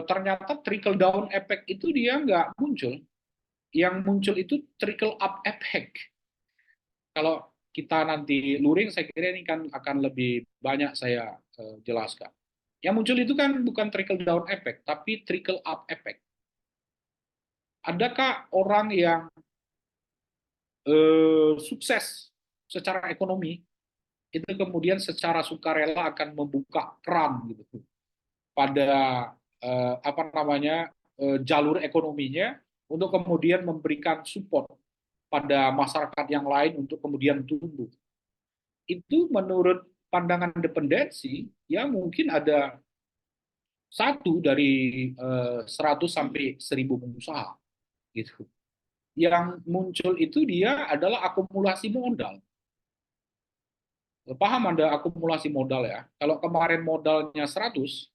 [SPEAKER 1] Ternyata trickle down effect itu dia nggak muncul. Yang muncul itu trickle up effect. Kalau kita nanti luring, saya kira ini kan akan lebih banyak saya jelaskan. Yang muncul itu kan bukan trickle down effect, tapi trickle up effect. Adakah orang yang sukses secara ekonomi itu kemudian secara sukarela akan membuka keran gitu pada apa namanya jalur ekonominya untuk kemudian memberikan support pada masyarakat yang lain untuk kemudian tumbuh. Itu menurut pandangan dependensi ya mungkin ada satu dari 100 sampai 1000 pengusaha gitu. Yang muncul itu dia adalah akumulasi modal. Paham Anda akumulasi modal ya? Kalau kemarin modalnya 100,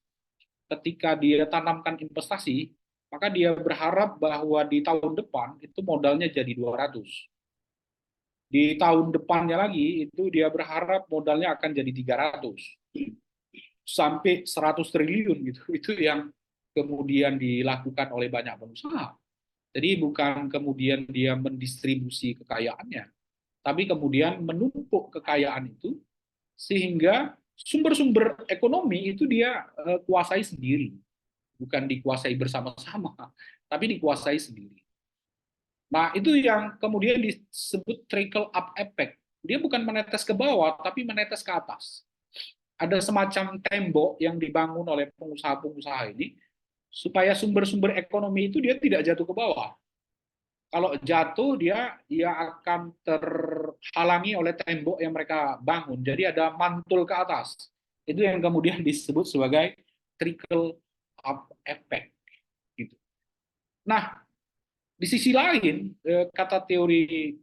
[SPEAKER 1] ketika dia tanamkan investasi, maka dia berharap bahwa di tahun depan itu modalnya jadi 200. Di tahun depannya lagi itu dia berharap modalnya akan jadi 300 sampai 100 triliun gitu. Itu yang kemudian dilakukan oleh banyak pengusaha. Jadi bukan kemudian dia mendistribusi kekayaannya, tapi kemudian menumpuk kekayaan itu sehingga sumber-sumber ekonomi itu dia kuasai sendiri, bukan dikuasai bersama-sama, tapi dikuasai sendiri. Nah, itu yang kemudian disebut trickle up effect. Dia bukan menetes ke bawah, tapi menetes ke atas. Ada semacam tembok yang dibangun oleh pengusaha-pengusaha ini supaya sumber-sumber ekonomi itu dia tidak jatuh ke bawah. Kalau jatuh dia akan terhalangi oleh tembok yang mereka bangun. Jadi ada mantul ke atas. Itu yang kemudian disebut sebagai trickle up effect. Gitu. Nah, di sisi lain, kata teori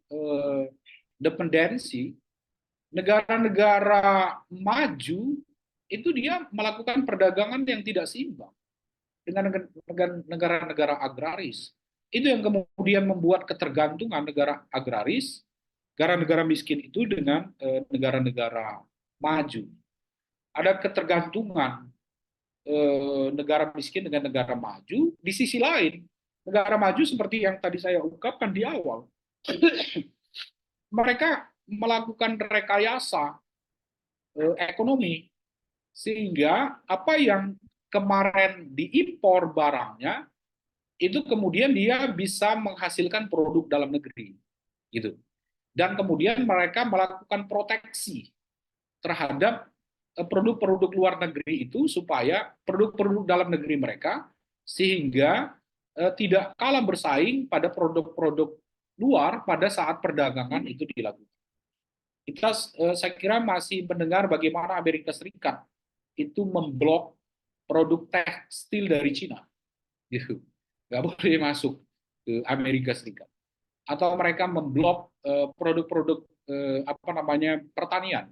[SPEAKER 1] dependensi, negara-negara maju itu dia melakukan perdagangan yang tidak seimbang dengan negara-negara agraris. Itu yang kemudian membuat ketergantungan negara agraris, negara-negara miskin itu dengan negara-negara maju. ada ketergantungan negara miskin dengan negara maju. Di sisi lain, negara maju seperti yang tadi saya ungkapkan di awal, mereka melakukan rekayasa ekonomi sehingga apa yang kemarin diimpor barangnya itu kemudian dia bisa menghasilkan produk dalam negeri gitu. Dan kemudian mereka melakukan proteksi terhadap produk-produk luar negeri itu supaya produk-produk dalam negeri mereka sehingga tidak kalah bersaing pada produk-produk luar pada saat perdagangan itu dilakukan. Kita saya kira masih mendengar bagaimana Amerika Serikat itu memblok produk tekstil dari Cina, gitu, nggak boleh masuk ke Amerika Serikat. Atau mereka memblok produk-produk apa namanya pertanian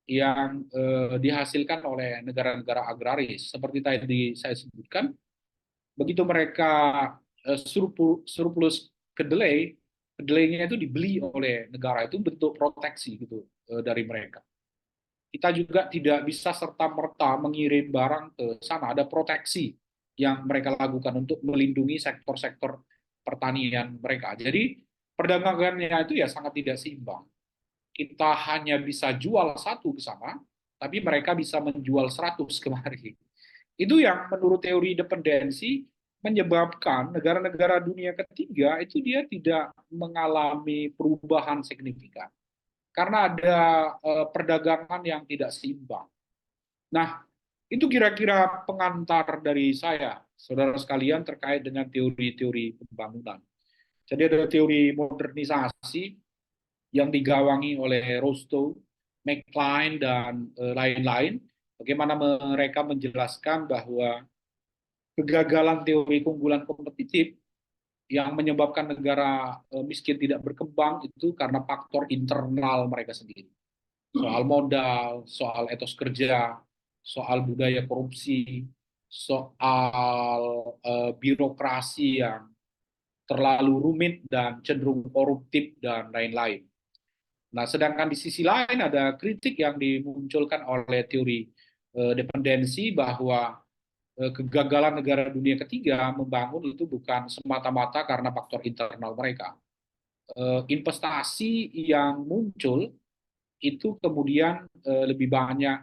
[SPEAKER 1] yang dihasilkan oleh negara-negara agraris seperti tadi saya sebutkan. Begitu mereka surplus kedelai, kedelainya itu dibeli oleh negara, itu bentuk proteksi gitu dari mereka. Kita juga tidak bisa serta-merta mengirim barang ke sana, ada proteksi yang mereka lakukan untuk melindungi sektor-sektor pertanian mereka. Jadi perdagangannya itu ya sangat tidak seimbang. Kita hanya bisa jual satu ke sana, tapi mereka bisa menjual 100 kemari. Itu yang menurut teori dependensi menyebabkan negara-negara dunia ketiga itu dia tidak mengalami perubahan signifikan karena ada perdagangan yang tidak seimbang. Nah, itu kira-kira pengantar dari saya, saudara sekalian, terkait dengan teori-teori pembangunan. Jadi ada teori modernisasi yang digawangi oleh Rostow, McLean, dan lain-lain. Bagaimana mereka menjelaskan bahwa kegagalan teori keunggulan kompetitif yang menyebabkan negara miskin tidak berkembang itu karena faktor internal mereka sendiri. Soal modal, soal etos kerja, soal budaya korupsi, soal birokrasi yang terlalu rumit dan cenderung koruptif dan lain-lain. Nah, sedangkan di sisi lain ada kritik yang dimunculkan oleh teori dependensi bahwa kegagalan negara dunia ketiga membangun itu bukan semata-mata karena faktor internal mereka. Investasi yang muncul itu kemudian lebih banyak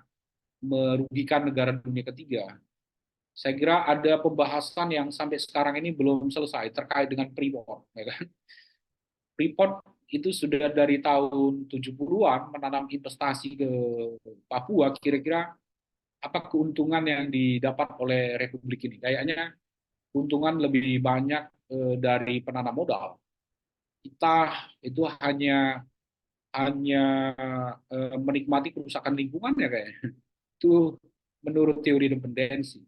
[SPEAKER 1] merugikan negara dunia ketiga. Saya kira ada pembahasan yang sampai sekarang ini belum selesai terkait dengan Freeport. Ya kan? Freeport itu sudah dari tahun 70-an menanam investasi ke Papua, kira-kira apa keuntungan yang didapat oleh Republik ini? Kayaknya keuntungan lebih banyak dari penanam modal. Kita itu hanya menikmati kerusakan lingkungan ya kayaknya. Itu menurut teori dependensi.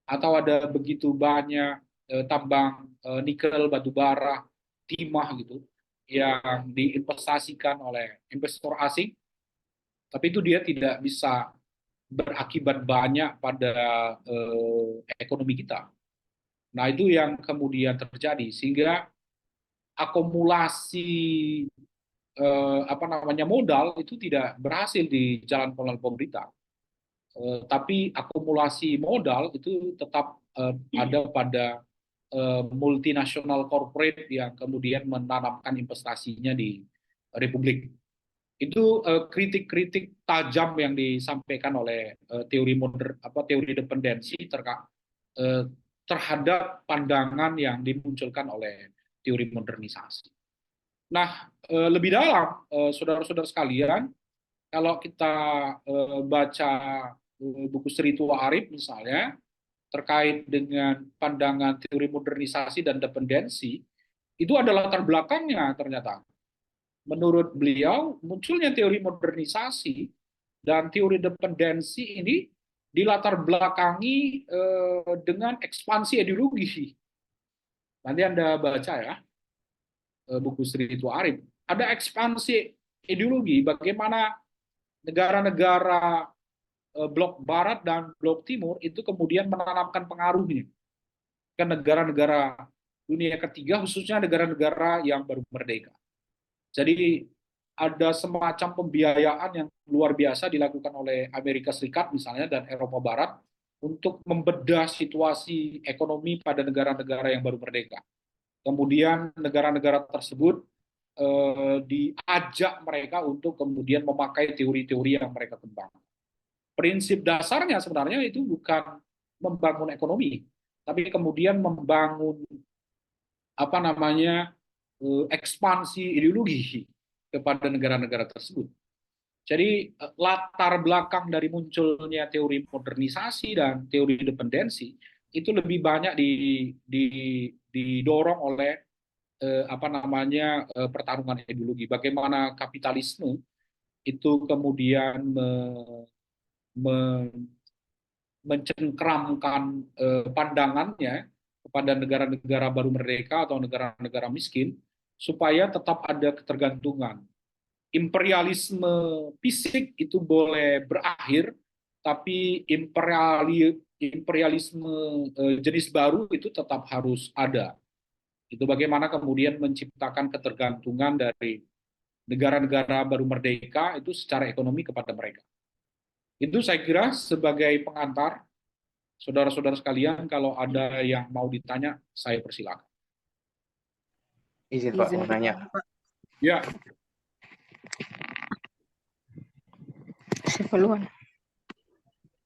[SPEAKER 1] Atau ada begitu banyak tambang nikel, batu bara, timah gitu yang diinvestasikan oleh investor asing, tapi itu dia tidak bisa berakibat banyak pada ekonomi kita. Nah, itu yang kemudian terjadi sehingga akumulasi apa namanya modal itu tidak berhasil dijalankan oleh pemerintah. Tapi akumulasi modal itu tetap ada pada multinasional corporate yang kemudian menanamkan investasinya di Republik. Itu kritik-kritik tajam yang disampaikan oleh teori dependensi terhadap pandangan yang dimunculkan oleh teori modernisasi. Nah, lebih dalam, saudara-saudara sekalian, kalau kita baca buku Sri Tua Arif misalnya, terkait dengan pandangan teori modernisasi dan dependensi, itu adalah latar belakangnya ternyata. Menurut beliau, munculnya teori modernisasi dan teori dependensi ini dilatar belakangi dengan ekspansi ideologi. Nanti Anda baca ya, buku Sri Tua Arif. Ada ekspansi ideologi, bagaimana negara-negara blok barat dan blok timur itu kemudian menanamkan pengaruhnya ke negara-negara dunia ketiga, khususnya negara-negara yang baru merdeka. Jadi ada semacam pembiayaan yang luar biasa dilakukan oleh Amerika Serikat misalnya dan Eropa Barat untuk membedah situasi ekonomi pada negara-negara yang baru merdeka. Kemudian negara-negara tersebut diajak mereka untuk kemudian memakai teori-teori yang mereka kembangkan. Prinsip dasarnya sebenarnya itu bukan membangun ekonomi, tapi kemudian membangun apa namanya ekspansi ideologi kepada negara-negara tersebut. Jadi latar belakang dari munculnya teori modernisasi dan teori dependensi itu lebih banyak didorong oleh apa namanya pertarungan ideologi. Bagaimana kapitalisme itu kemudian me, mencengkramkan pandangannya kepada negara-negara baru merdeka atau negara-negara miskin supaya tetap ada ketergantungan. Imperialisme fisik itu boleh berakhir, tapi imperialisme jenis baru itu tetap harus ada. Itu bagaimana kemudian menciptakan ketergantungan dari negara-negara baru merdeka itu secara ekonomi kepada mereka. Itu saya kira sebagai pengantar, saudara-saudara sekalian, kalau ada yang mau ditanya, saya persilakan.
[SPEAKER 2] Izin Pak, mau nanya.
[SPEAKER 1] Ya.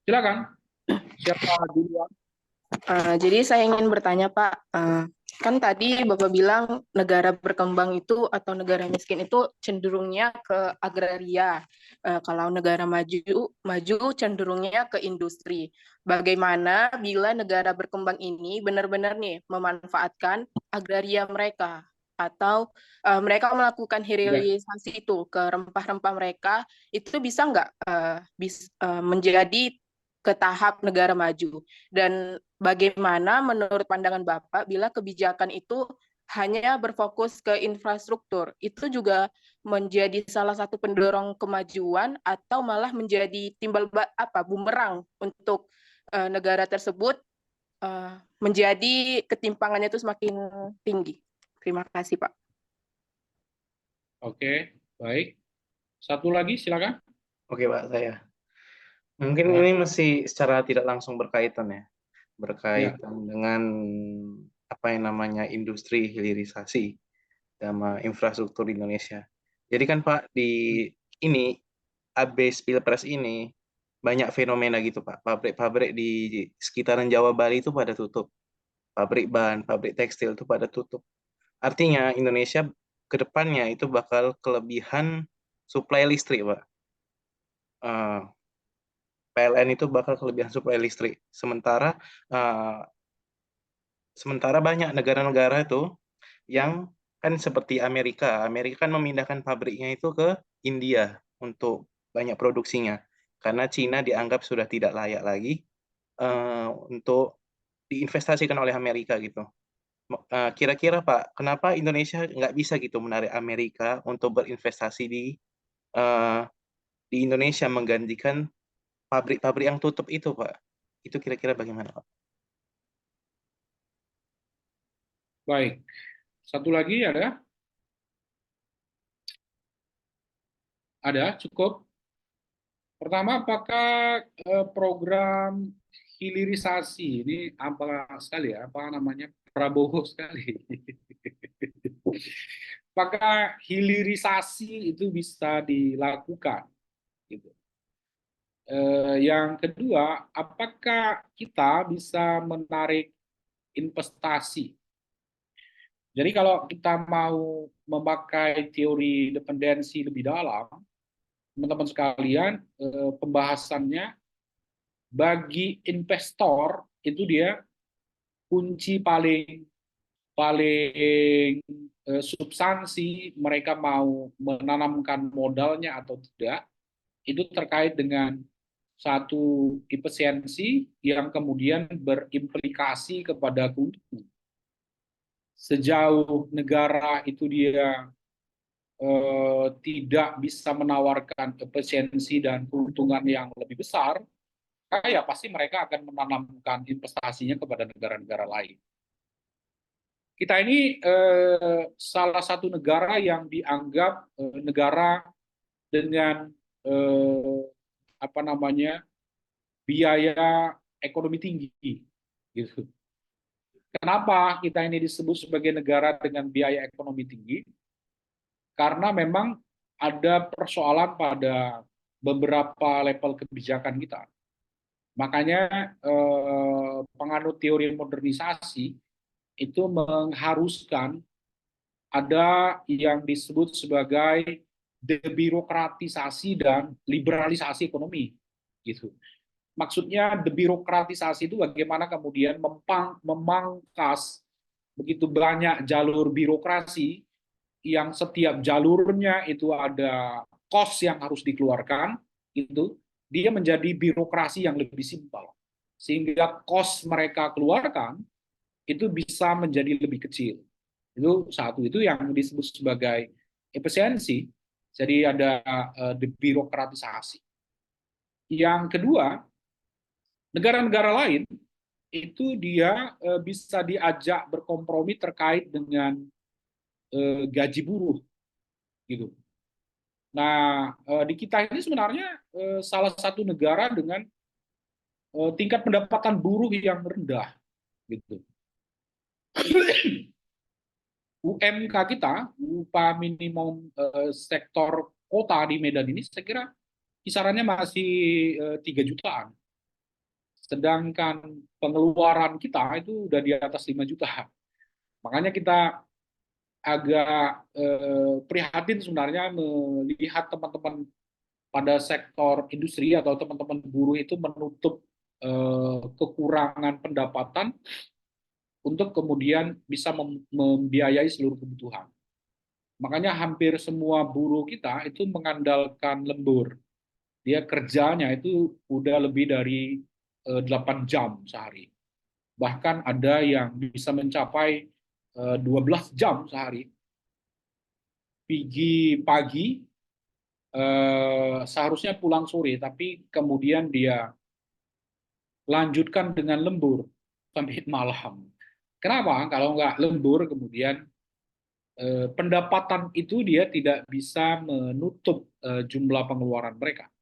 [SPEAKER 1] Silakan. Siapa duluan?
[SPEAKER 3] Jadi saya ingin bertanya Pak, kan tadi Bapak bilang negara berkembang itu atau negara miskin itu cenderungnya ke agraria, kalau negara maju cenderungnya ke industri. Bagaimana bila negara berkembang ini benar-benar nih memanfaatkan agraria mereka atau mereka melakukan hilirisasi itu ke rempah-rempah mereka, itu bisa nggak menjadi ke tahap negara maju? Dan bagaimana menurut pandangan Bapak bila kebijakan itu hanya berfokus ke infrastruktur, itu juga menjadi salah satu pendorong kemajuan atau malah menjadi timbal bumerang untuk negara tersebut, menjadi ketimpangannya itu semakin tinggi. Terima kasih Pak.
[SPEAKER 1] Oke, baik. Satu lagi silakan.
[SPEAKER 2] Oke Pak, saya. Mungkin ini masih secara tidak langsung berkaitan ya. Berkaitan dengan apa yang namanya industri hilirisasi sama infrastruktur di Indonesia. Jadi kan Pak, di ini habis Pilpres ini banyak fenomena gitu Pak. Pabrik-pabrik di sekitaran Jawa Bali itu pada tutup. Pabrik ban, pabrik tekstil itu pada tutup. Artinya Indonesia ke depannya itu bakal kelebihan suplai listrik Pak. PLN itu bakal kelebihan suplai listrik. Sementara banyak negara-negara itu yang kan seperti Amerika kan memindahkan pabriknya itu ke India untuk banyak produksinya karena Cina dianggap sudah tidak layak lagi untuk diinvestasikan oleh Amerika gitu. Kira-kira Pak, kenapa Indonesia nggak bisa gitu menarik Amerika untuk berinvestasi di Indonesia menggantikan pabrik-pabrik yang tutup itu Pak? Itu kira-kira bagaimana Pak?
[SPEAKER 1] Baik. Satu lagi ada? Ada, cukup. Pertama, apakah program hilirisasi ini apa sekali ya? Apa namanya? Prabowo sekali. Apakah hilirisasi itu bisa dilakukan? Gitu. Yang kedua, apakah kita bisa menarik investasi? Jadi kalau kita mau memakai teori dependensi lebih dalam, teman-teman sekalian, pembahasannya bagi investor itu dia kunci paling paling substansi mereka mau menanamkan modalnya atau tidak itu terkait dengan satu efisiensi yang kemudian berimplikasi kepada keuntungan. Sejauh negara itu dia tidak bisa menawarkan efisiensi dan keuntungan yang lebih besar, ya pasti mereka akan menanamkan investasinya kepada negara-negara lain. kita ini salah satu negara yang dianggap negara dengan apa namanya biaya ekonomi tinggi, gitu. Kenapa kita ini disebut sebagai negara dengan biaya ekonomi tinggi? Karena memang ada persoalan pada beberapa level kebijakan kita. Makanya penganut teori modernisasi itu mengharuskan ada yang disebut sebagai debirokratisasi dan liberalisasi ekonomi, gitu. Maksudnya debirokratisasi itu bagaimana kemudian memangkas begitu banyak jalur birokrasi yang setiap jalurnya itu ada cost yang harus dikeluarkan, itu dia menjadi birokrasi yang lebih simpel, sehingga cost mereka keluarkan itu bisa menjadi lebih kecil. Itu satu, itu yang disebut sebagai efisiensi. Jadi ada debirokratisasi. Yang kedua, negara-negara lain itu dia bisa diajak berkompromi terkait dengan gaji buruh, gitu. Nah, di kita ini sebenarnya salah satu negara dengan tingkat pendapatan buruh yang rendah, gitu. UMK kita, upah minimum sektor kota di Medan ini, saya kira kisarannya masih 3 jutaan. Sedangkan pengeluaran kita itu udah di atas 5 juta. Makanya kita agak prihatin sebenarnya melihat teman-teman pada sektor industri atau teman-teman buruh itu menutup kekurangan pendapatan untuk kemudian bisa membiayai seluruh kebutuhan. Makanya hampir semua buruh kita itu mengandalkan lembur. Dia kerjanya itu udah lebih dari 8 jam sehari. Bahkan ada yang bisa mencapai 12 jam sehari. Pergi pagi, seharusnya pulang sore, tapi kemudian dia lanjutkan dengan lembur sampai malam. Kenapa? Kalau nggak lembur, kemudian pendapatan itu dia tidak bisa menutup jumlah pengeluaran mereka.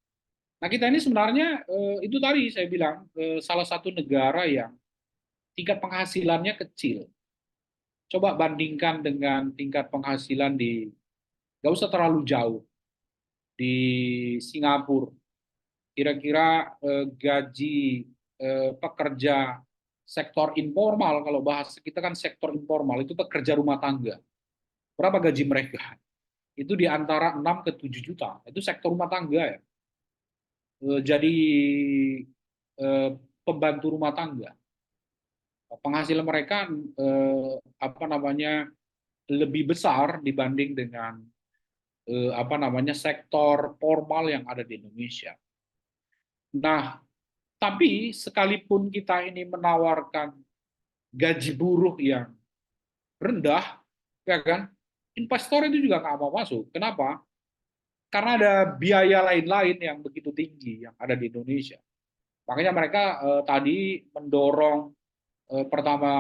[SPEAKER 1] Nah, kita ini sebenarnya itu tadi saya bilang salah satu negara yang tingkat penghasilannya kecil. Coba bandingkan dengan tingkat penghasilan nggak usah terlalu jauh, di Singapura. Kira-kira gaji pekerja sektor informal, kalau bahasa kita kan sektor informal, itu pekerja rumah tangga. Berapa gaji mereka? Itu di antara 6 ke 7 juta. Itu sektor rumah tangga ya. Jadi pembantu rumah tangga. Penghasilan mereka apa namanya lebih besar dibanding dengan apa namanya sektor formal yang ada di Indonesia. Nah, tapi sekalipun kita ini menawarkan gaji buruh yang rendah, ya kan, investor itu juga nggak mau masuk. Kenapa? Karena ada biaya lain-lain yang begitu tinggi yang ada di Indonesia. Makanya mereka tadi mendorong pertama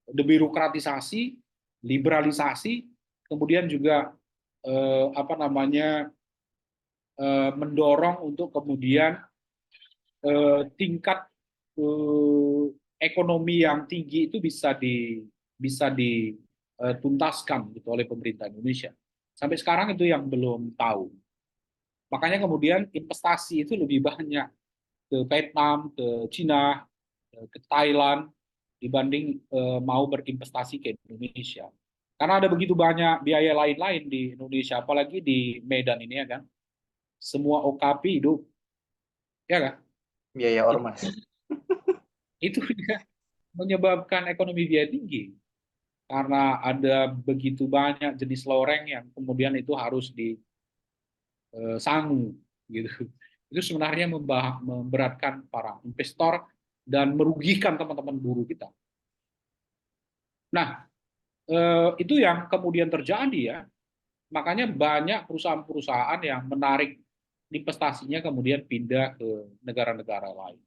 [SPEAKER 1] debirokratisasi, liberalisasi, kemudian juga apa namanya mendorong untuk kemudian tingkat ekonomi yang tinggi itu bisa dituntaskan gitu oleh pemerintah Indonesia. Sampai sekarang itu yang belum tahu. Makanya kemudian investasi itu lebih banyak ke Vietnam, ke Cina, ke Thailand dibanding mau berinvestasi ke Indonesia. Karena ada begitu banyak biaya lain-lain di Indonesia, apalagi di Medan ini ya kan. Semua OKP hidup, ya kan?
[SPEAKER 2] Biaya ormas.
[SPEAKER 1] Itu juga menyebabkan ekonomi biaya tinggi. Karena ada begitu banyak jenis loreng yang kemudian itu harus disangu, gitu. Itu sebenarnya memberatkan para investor dan merugikan teman-teman buruh kita. Nah, itu yang kemudian terjadi ya. Makanya banyak perusahaan-perusahaan yang menarik investasinya kemudian pindah ke negara-negara lain.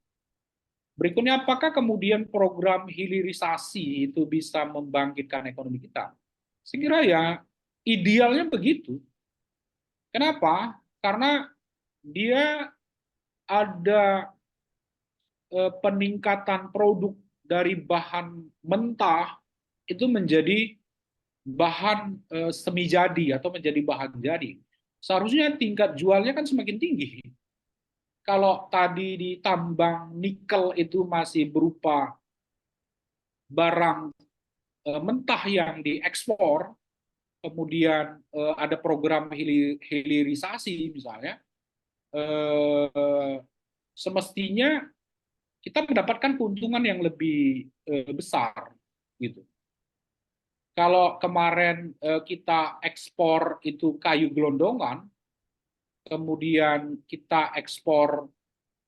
[SPEAKER 1] Berikutnya, apakah kemudian program hilirisasi itu bisa membangkitkan ekonomi kita? Saya kira ya idealnya begitu. Kenapa? Karena dia ada peningkatan produk dari bahan mentah itu menjadi bahan semi jadi atau menjadi bahan jadi. Seharusnya tingkat jualnya kan semakin tinggi. Kalau tadi di tambang nikel itu masih berupa barang mentah yang diekspor, kemudian ada program hilirisasi misalnya, semestinya kita mendapatkan keuntungan yang lebih besar gitu. Kalau kemarin kita ekspor itu kayu gelondongan, kemudian kita ekspor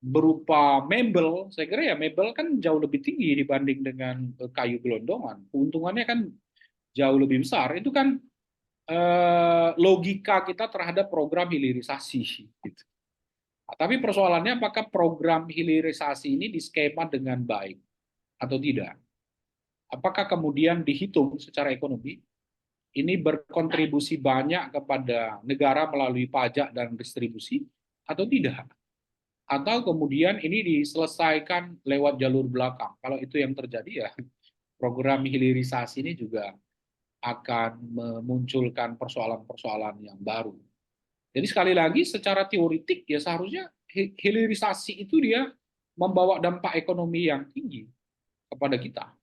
[SPEAKER 1] berupa mebel, saya kira ya mebel kan jauh lebih tinggi dibanding dengan kayu gelondongan. Keuntungannya kan jauh lebih besar. Itu kan logika kita terhadap program hilirisasi. Gitu. Nah, tapi persoalannya apakah program hilirisasi ini diskema dengan baik atau tidak? Apakah kemudian dihitung secara ekonomi ini berkontribusi banyak kepada negara melalui pajak dan distribusi atau tidak? Atau kemudian ini diselesaikan lewat jalur belakang? Kalau itu yang terjadi ya program hilirisasi ini juga akan memunculkan persoalan-persoalan yang baru. Jadi sekali lagi secara teoritik ya seharusnya hilirisasi itu dia membawa dampak ekonomi yang tinggi kepada kita.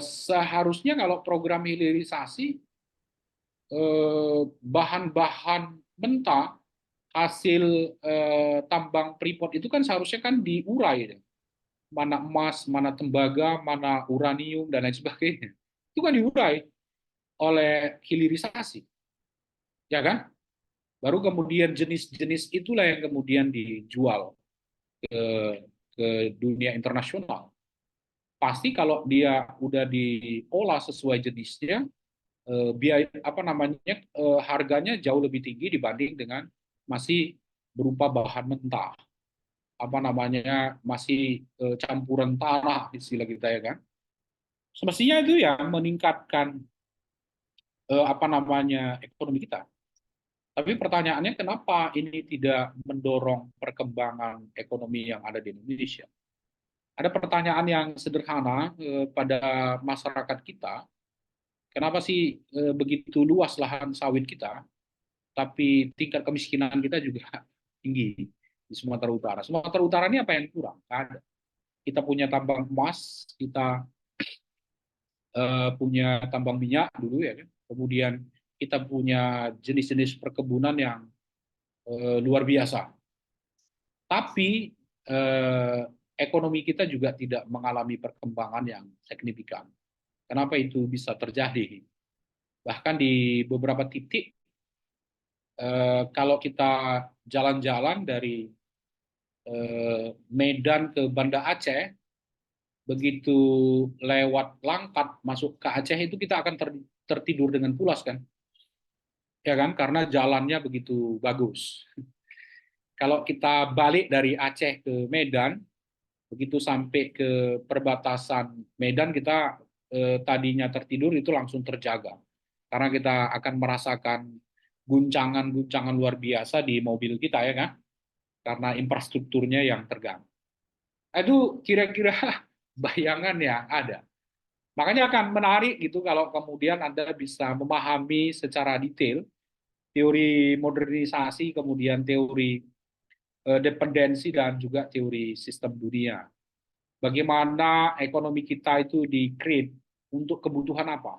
[SPEAKER 1] Seharusnya kalau program hilirisasi bahan-bahan mentah hasil tambang Freeport itu kan seharusnya kan diurai, mana emas, mana tembaga, mana uranium dan lain sebagainya. Itu kan diurai oleh hilirisasi, ya kan? Baru kemudian jenis-jenis itulah yang kemudian dijual ke, ke dunia internasional. Pasti kalau dia udah diolah sesuai jenisnya, biaya apa namanya harganya jauh lebih tinggi dibanding dengan masih berupa bahan mentah, apa namanya masih campuran tanah istilah kita ya kan. Semestinya itu ya meningkatkan apa namanya ekonomi kita. Tapi pertanyaannya kenapa ini tidak mendorong perkembangan ekonomi yang ada di Indonesia? Ada pertanyaan yang sederhana pada masyarakat kita, kenapa sih begitu luas lahan sawit kita, tapi tingkat kemiskinan kita juga tinggi di Sumatera Utara. Sumatera Utara ini apa yang kurang? Ada. Kita punya tambang emas, kita punya tambang minyak dulu ya, kemudian kita punya jenis-jenis perkebunan yang luar biasa. Tapi ekonomi kita juga tidak mengalami perkembangan yang signifikan. Kenapa itu bisa terjadi? Bahkan di beberapa titik, kalau kita jalan-jalan dari Medan ke Banda Aceh, begitu lewat Langkat masuk ke Aceh itu kita akan tertidur dengan pulas kan, ya kan? Karena jalannya begitu bagus. Kalau kita balik dari Aceh ke Medan, begitu sampai ke perbatasan Medan kita tadinya tertidur itu langsung terjaga karena kita akan merasakan guncangan-guncangan luar biasa di mobil kita ya kan, karena infrastrukturnya yang terganggu. Itu kira-kira bayangan yang ada. Makanya akan menarik gitu kalau kemudian Anda bisa memahami secara detail teori modernisasi, kemudian teori dependensi dan juga teori sistem dunia. Bagaimana ekonomi kita itu di-create untuk kebutuhan apa?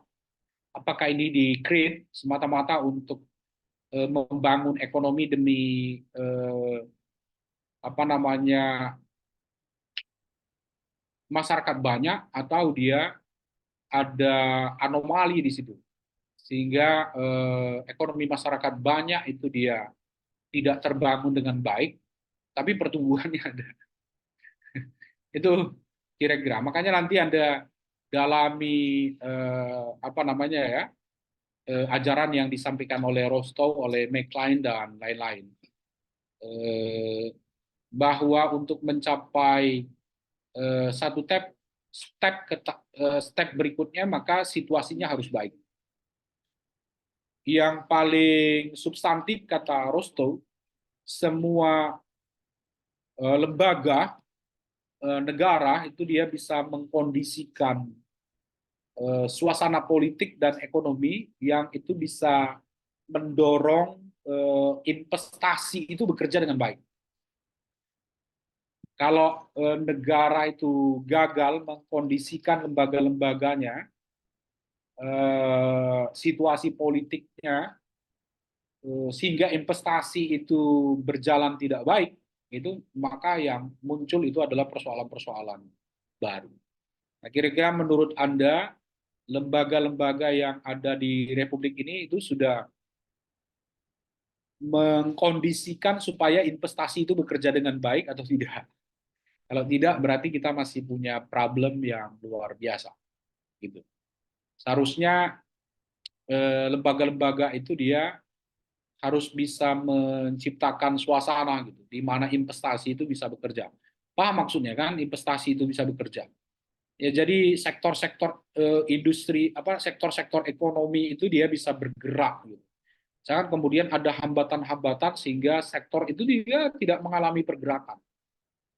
[SPEAKER 1] Apakah ini di-create semata-mata untuk membangun ekonomi demi apa namanya masyarakat banyak, atau dia ada anomali di situ sehingga ekonomi masyarakat banyak itu dia tidak terbangun dengan baik, tapi pertumbuhannya ada. Itu kira-kira. Makanya nanti Anda dalami apa namanya ya ajaran yang disampaikan oleh Rostow, oleh McLean dan lain-lain. bahwa untuk mencapai satu step berikutnya, maka situasinya harus baik. Yang paling substantif, kata Rostow, semua lembaga negara itu dia bisa mengkondisikan suasana politik dan ekonomi yang itu bisa mendorong investasi itu bekerja dengan baik. Kalau negara itu gagal mengkondisikan lembaga-lembaganya, situasi politiknya, sehingga investasi itu berjalan tidak baik, itu maka yang muncul itu adalah persoalan-persoalan baru. Nah, kira-kira menurut Anda, lembaga-lembaga yang ada di Republik ini itu sudah mengkondisikan supaya investasi itu bekerja dengan baik atau tidak? Kalau tidak, berarti kita masih punya problem yang luar biasa. Gitu. Seharusnya lembaga-lembaga itu dia harus bisa menciptakan suasana gitu, di mana investasi itu bisa bekerja. Paham maksudnya kan? Investasi itu bisa bekerja. Ya, jadi sektor-sektor industri, sektor-sektor ekonomi itu dia bisa bergerak. Gitu. Jangan kemudian ada hambatan-hambatan sehingga sektor itu dia tidak mengalami pergerakan,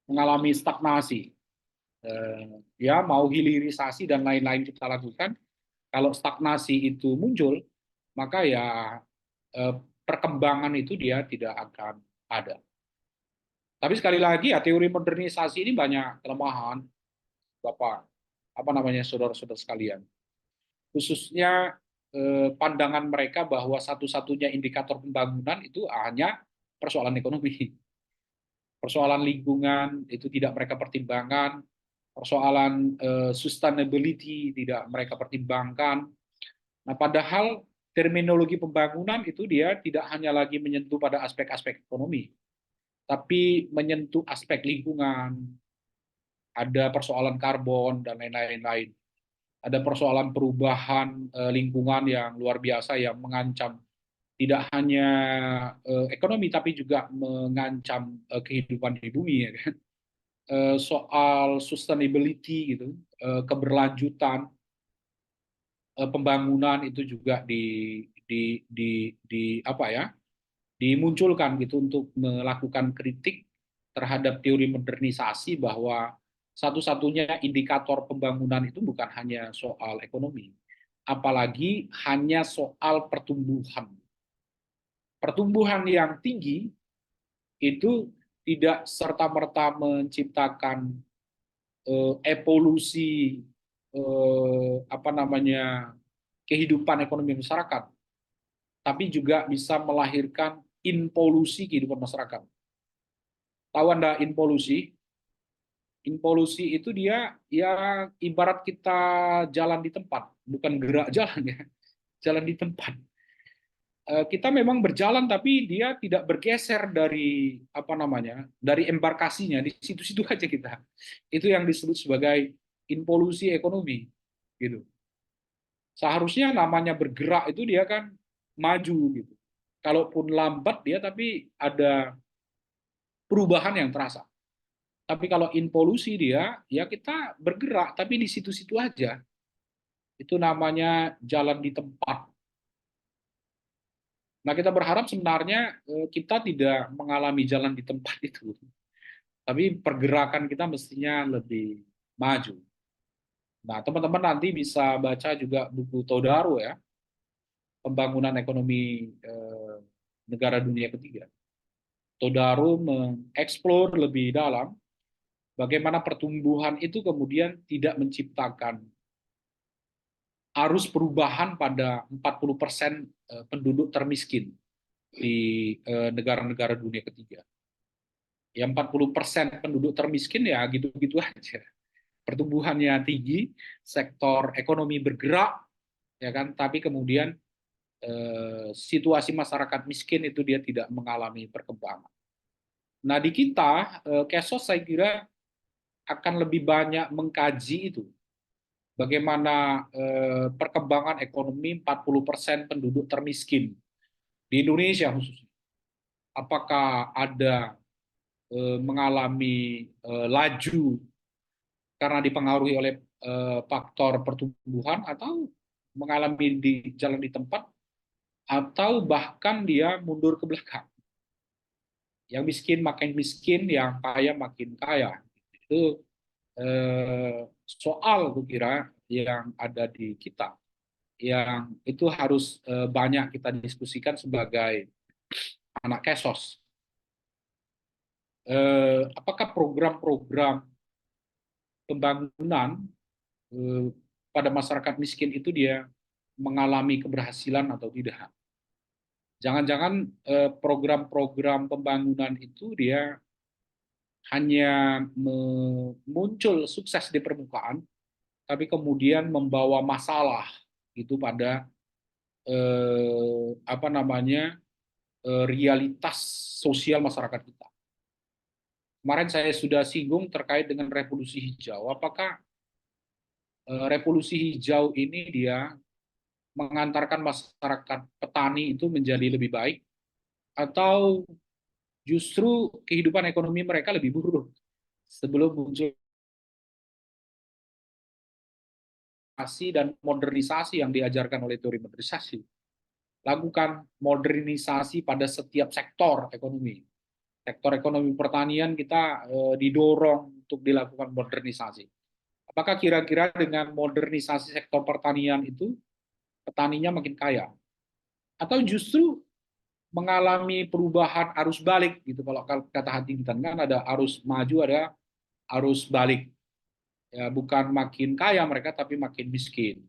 [SPEAKER 1] mengalami stagnasi. Ya mau hilirisasi dan lain-lain kita lakukan, kalau stagnasi itu muncul, maka ya perkembangan itu dia tidak akan ada. Tapi sekali lagi ya, teori modernisasi ini banyak kelemahan, Bapak, saudara-saudara sekalian. Khususnya pandangan mereka bahwa satu-satunya indikator pembangunan itu hanya persoalan ekonomi. Persoalan lingkungan itu tidak mereka pertimbangkan, persoalan sustainability tidak mereka pertimbangkan. Nah, padahal terminologi pembangunan itu dia tidak hanya lagi menyentuh pada aspek-aspek ekonomi, tapi menyentuh aspek lingkungan, ada persoalan karbon dan lain-lain. Ada persoalan perubahan lingkungan yang luar biasa yang mengancam tidak hanya ekonomi tapi juga mengancam kehidupan di bumi, ya kan? Soal sustainability gitu, keberlanjutan pembangunan itu juga dimunculkan gitu untuk melakukan kritik terhadap teori modernisasi bahwa satu-satunya indikator pembangunan itu bukan hanya soal ekonomi, apalagi hanya soal pertumbuhan. Pertumbuhan yang tinggi itu tidak serta-merta menciptakan evolusi kehidupan ekonomi masyarakat, tapi juga bisa melahirkan involusi kehidupan masyarakat. Tahu Anda involusi? Involusi itu dia ya ibarat kita jalan di tempat, bukan gerak jalan ya, jalan di tempat. Kita memang berjalan tapi dia tidak bergeser dari dari embarkasinya, di situ-situ aja kita. Itu yang disebut sebagai involusi ekonomi, gitu. Seharusnya namanya bergerak itu dia kan maju gitu. Kalaupun lambat dia tapi ada perubahan yang terasa. Tapi kalau involusi dia ya kita bergerak tapi di situ-situ aja. Itu namanya jalan di tempat. Nah, kita berharap sebenarnya kita tidak mengalami jalan di tempat itu. Tapi pergerakan kita mestinya lebih maju. Nah, teman-teman nanti bisa baca juga buku Todaro ya, Pembangunan Ekonomi Negara Dunia Ketiga. Todaro mengeksplor lebih dalam bagaimana pertumbuhan itu kemudian tidak menciptakan arus perubahan pada 40% penduduk termiskin di negara-negara dunia ketiga. Ya 40% penduduk termiskin ya gitu-gitu aja. Pertumbuhannya tinggi, sektor ekonomi bergerak, ya kan? Tapi kemudian situasi masyarakat miskin itu dia tidak mengalami perkembangan. Nah, di kita, Kesos saya kira akan lebih banyak mengkaji itu. Bagaimana perkembangan ekonomi 40% penduduk termiskin di Indonesia khususnya. Apakah ada mengalami laju karena dipengaruhi oleh faktor pertumbuhan, atau mengalami di jalan di tempat, atau bahkan dia mundur ke belakang. Yang miskin makin miskin, yang kaya makin kaya. Itu soal, gue kira, yang ada di kita, yang itu harus banyak kita diskusikan sebagai anak kesos. Apakah program-program pembangunan pada masyarakat miskin itu dia mengalami keberhasilan atau tidak? Jangan-jangan program-program pembangunan itu dia hanya muncul sukses di permukaan, tapi kemudian membawa masalah itu pada apa namanya realitas sosial masyarakat kita. Kemarin saya sudah singgung terkait dengan revolusi hijau. Apakah revolusi hijau ini dia mengantarkan masyarakat petani itu menjadi lebih baik, atau justru kehidupan ekonomi mereka lebih buruk sebelum muncul dan modernisasi yang diajarkan oleh teori modernisasi? Lakukan modernisasi pada setiap sektor ekonomi. Sektor ekonomi pertanian kita didorong untuk dilakukan modernisasi. Apakah kira-kira dengan modernisasi sektor pertanian itu petaninya makin kaya? Atau justru mengalami perubahan arus balik gitu? Kalau kata Huntington kan ada arus maju, ada arus balik. Ya, bukan makin kaya mereka, tapi makin miskin.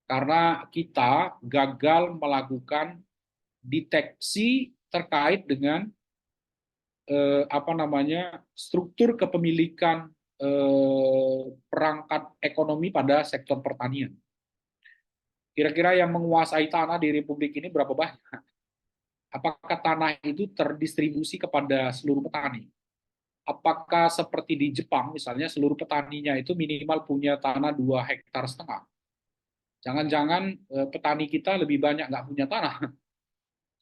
[SPEAKER 1] Karena kita gagal melakukan deteksi terkait dengan apa namanya struktur kepemilikan perangkat ekonomi pada sektor pertanian. Kira-kira yang menguasai tanah di Republik ini berapa banyak? Apakah tanah itu terdistribusi kepada seluruh petani? Apakah seperti di Jepang misalnya, seluruh petaninya itu minimal punya tanah 2,5 hektar? Jangan-jangan petani kita lebih banyak nggak punya tanah.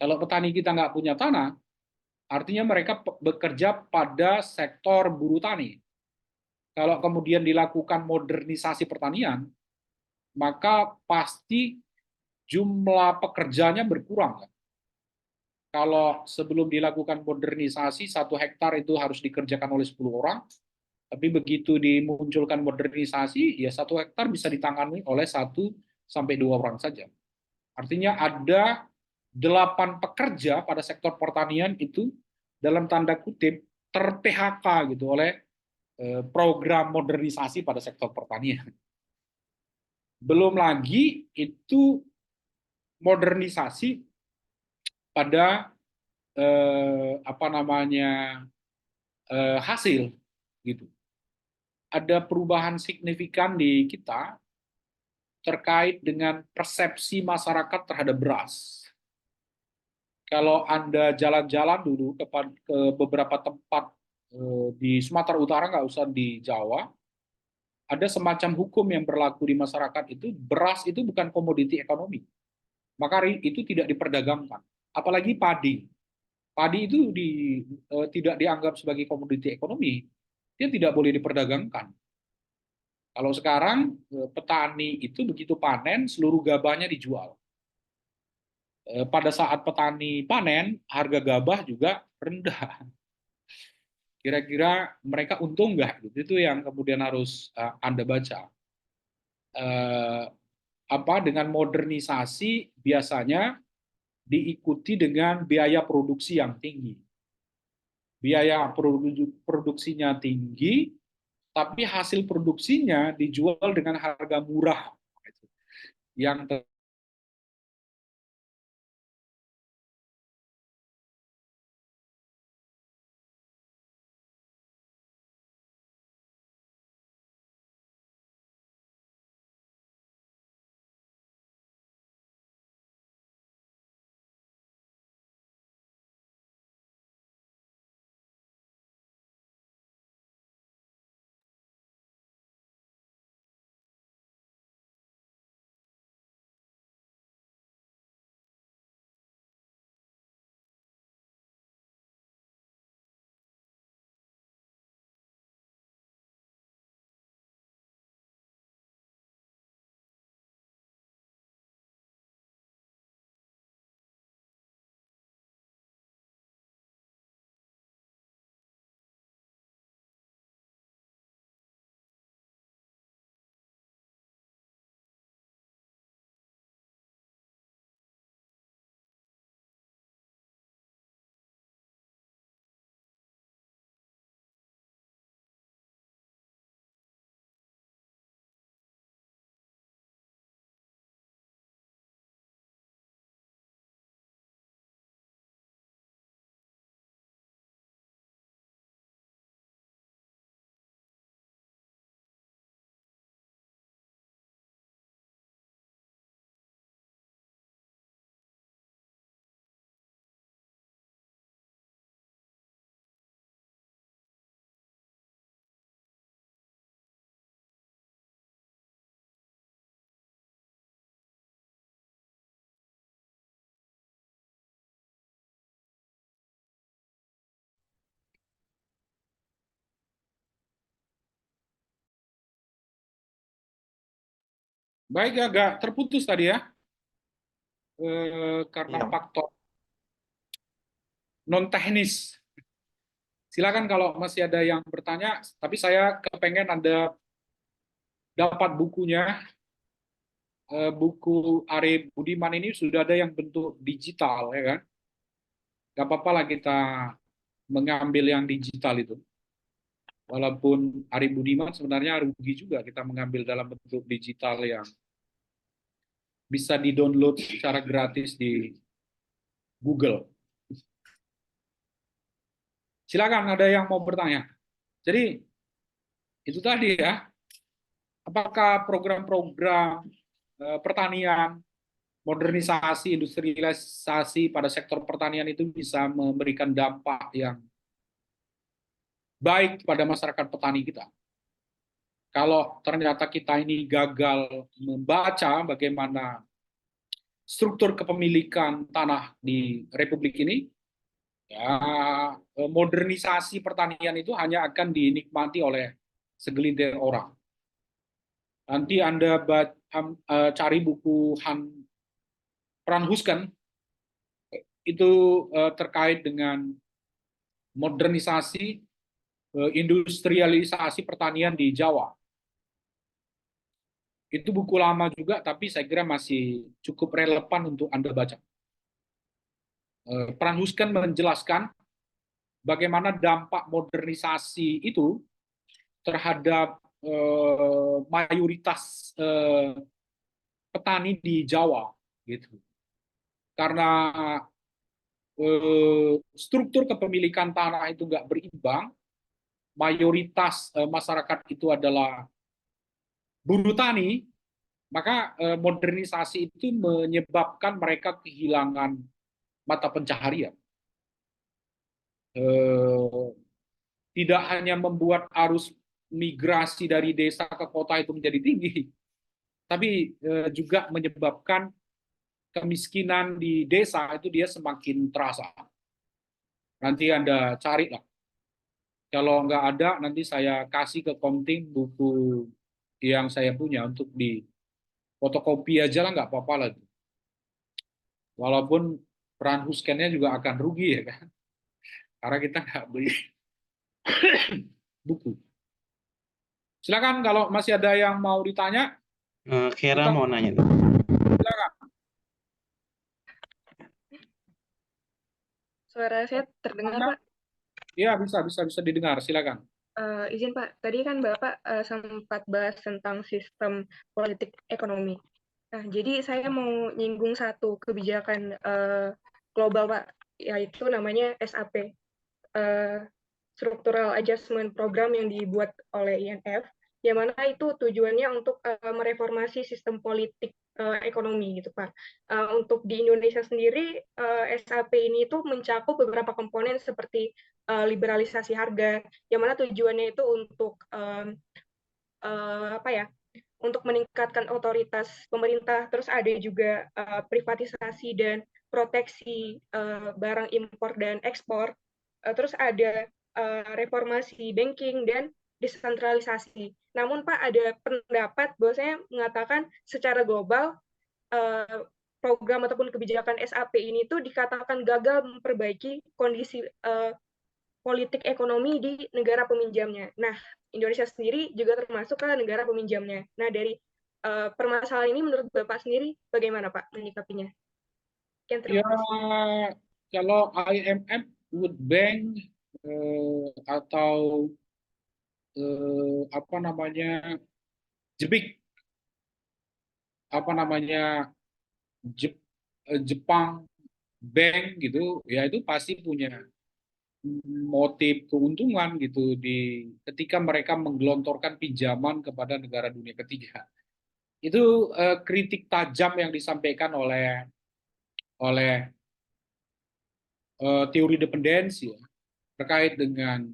[SPEAKER 1] Kalau petani kita nggak punya tanah, artinya mereka bekerja pada sektor buruh tani. Kalau kemudian dilakukan modernisasi pertanian, maka pasti jumlah pekerjanya berkurang. Kalau sebelum dilakukan modernisasi, 1 hektar itu harus dikerjakan oleh 10 orang, tapi begitu dimunculkan modernisasi, ya 1 hektar bisa ditangani oleh 1 sampai 2 orang saja. Artinya ada 8 pekerja pada sektor pertanian itu dalam tanda kutip ter-PHK gitu oleh program modernisasi pada sektor pertanian. Belum lagi itu modernisasi pada apa namanya hasil gitu. Ada perubahan signifikan di kita terkait dengan persepsi masyarakat terhadap beras. Kalau Anda jalan-jalan dulu ke beberapa tempat di Sumatera Utara, nggak usah di Jawa, ada semacam hukum yang berlaku di masyarakat itu, beras itu bukan komoditi ekonomi. Maka itu tidak diperdagangkan. Apalagi padi. Padi itu tidak dianggap sebagai komoditi ekonomi. Dia tidak boleh diperdagangkan. Kalau sekarang petani itu begitu panen, seluruh gabahnya dijual. Pada saat petani panen, harga gabah juga rendah. Kira-kira mereka untung nggak? Itu yang kemudian harus Anda baca. Dengan modernisasi biasanya diikuti dengan biaya produksi yang tinggi. Biaya produksinya tinggi, tapi hasil produksinya dijual dengan harga murah. Yang Baik, agak terputus tadi ya, karena
[SPEAKER 2] Iya.
[SPEAKER 1] faktor non teknis. Silakan kalau masih ada yang bertanya, tapi saya kepengen Anda dapat bukunya. Buku Are Budiman ini sudah ada yang bentuk digital, ya kan? Gak apa-apa lah kita mengambil yang digital itu. Walaupun Are Budiman sebenarnya rugi juga kita mengambil dalam bentuk digital yang bisa di-download secara gratis di Google. Silakan ada yang mau bertanya. Jadi itu tadi ya, apakah program-program pertanian, modernisasi, industrialisasi pada sektor pertanian itu bisa memberikan dampak yang baik pada masyarakat petani kita? Kalau ternyata kita ini gagal membaca bagaimana struktur kepemilikan tanah di Republik ini, ya modernisasi pertanian itu hanya akan dinikmati oleh segelintir orang. Nanti Anda cari buku Pran Husken, itu terkait dengan modernisasi industrialisasi pertanian di Jawa. Itu buku lama juga, tapi saya kira masih cukup relevan untuk Anda baca. Pran Husken menjelaskan bagaimana dampak modernisasi itu terhadap mayoritas petani di Jawa, gitu. Karena struktur kepemilikan tanah itu nggak berimbang, mayoritas masyarakat itu adalah buruh tani, maka modernisasi itu menyebabkan mereka kehilangan mata pencaharian. Tidak hanya membuat arus migrasi dari desa ke kota itu menjadi tinggi, tapi juga menyebabkan kemiskinan di desa itu dia semakin terasa. Nanti Anda cari lah. Kalau nggak ada, nanti saya kasih ke Komting buku yang saya punya untuk di fotokopi aja lah, nggak apa-apa lah. Walaupun Pran Huskennya juga akan rugi ya kan, karena kita nggak beli buku. Silakan kalau masih ada yang mau ditanya.
[SPEAKER 2] Kira mau nanya nih.
[SPEAKER 1] Silakan.
[SPEAKER 3] Suara saya terdengar, Pak?
[SPEAKER 1] Ya, bisa didengar. Silakan.
[SPEAKER 3] Izin Pak, tadi kan Bapak sempat bahas tentang sistem politik ekonomi. Nah, jadi saya mau nyinggung satu kebijakan global Pak, yaitu namanya SAP, Structural Adjustment Program yang dibuat oleh IMF, yang mana itu tujuannya untuk mereformasi sistem politik ekonomi gitu Pak. Untuk di Indonesia sendiri, SAP ini itu mencakup beberapa komponen seperti liberalisasi harga, yang mana tujuannya itu untuk untuk meningkatkan otoritas pemerintah. Terus ada juga privatisasi dan proteksi barang impor dan ekspor. Terus ada reformasi banking dan desentralisasi. Namun Pak, ada pendapat bahwasanya mengatakan secara global program ataupun kebijakan SAP ini tuh dikatakan gagal memperbaiki kondisi politik ekonomi di negara peminjamnya. Nah, Indonesia sendiri juga termasuk ke negara peminjamnya. Nah, dari permasalahan ini menurut Bapak sendiri bagaimana Pak menyikapinya?
[SPEAKER 1] Ya, kalau IMF, World Bank, atau apa namanya, Jepang Bank gitu, ya itu pasti punya motif keuntungan gitu ketika mereka menggelontorkan pinjaman kepada negara dunia ketiga. Itu kritik tajam yang disampaikan oleh teori dependensi ya, terkait dengan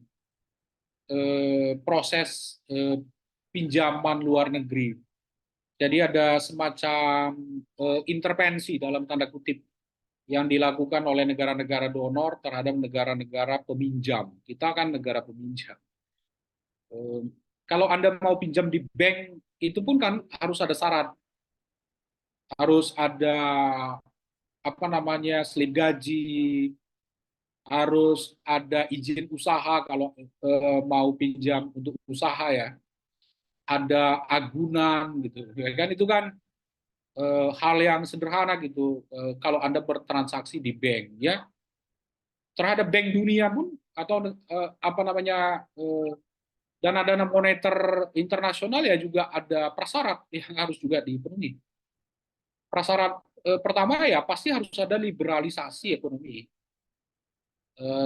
[SPEAKER 1] proses pinjaman luar negeri. Jadi ada semacam intervensi dalam tanda kutip yang dilakukan oleh negara-negara donor terhadap negara-negara peminjam. Kita kan negara peminjam. Kalau Anda mau pinjam di bank, itu pun kan harus ada syarat. harus ada apa namanya slip gaji, harus ada izin usaha kalau mau pinjam untuk usaha ya, ada agunan gitu, ya kan itu kan hal yang sederhana gitu kalau Anda bertransaksi di bank ya, terhadap Bank Dunia pun atau apa namanya dana-dana moneter internasional ya juga ada prasyarat yang harus juga dipenuhi. Prasyarat pertama ya pasti harus ada liberalisasi ekonomi.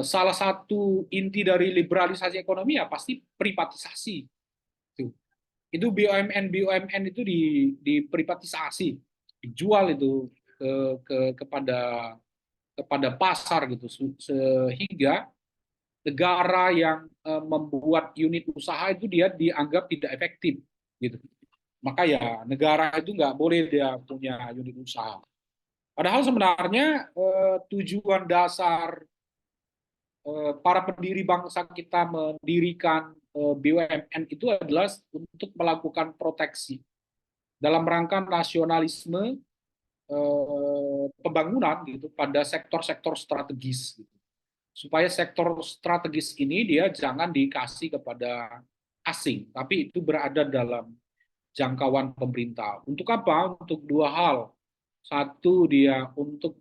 [SPEAKER 1] Salah satu inti dari liberalisasi ekonomi ya pasti privatisasi. Itu BUMN itu diprivatisasi, dijual itu kepada pasar gitu, sehingga negara yang membuat unit usaha itu dia dianggap tidak efektif gitu. Maka ya negara itu nggak boleh dia punya unit usaha. Padahal sebenarnya tujuan dasar para pendiri bangsa kita mendirikan BUMN itu adalah untuk melakukan proteksi dalam rangka nasionalisme pembangunan gitu pada sektor-sektor strategis gitu. Supaya sektor strategis ini dia jangan dikasih kepada asing, tapi itu berada dalam jangkauan pemerintah. Untuk apa? Untuk dua hal. Satu, dia untuk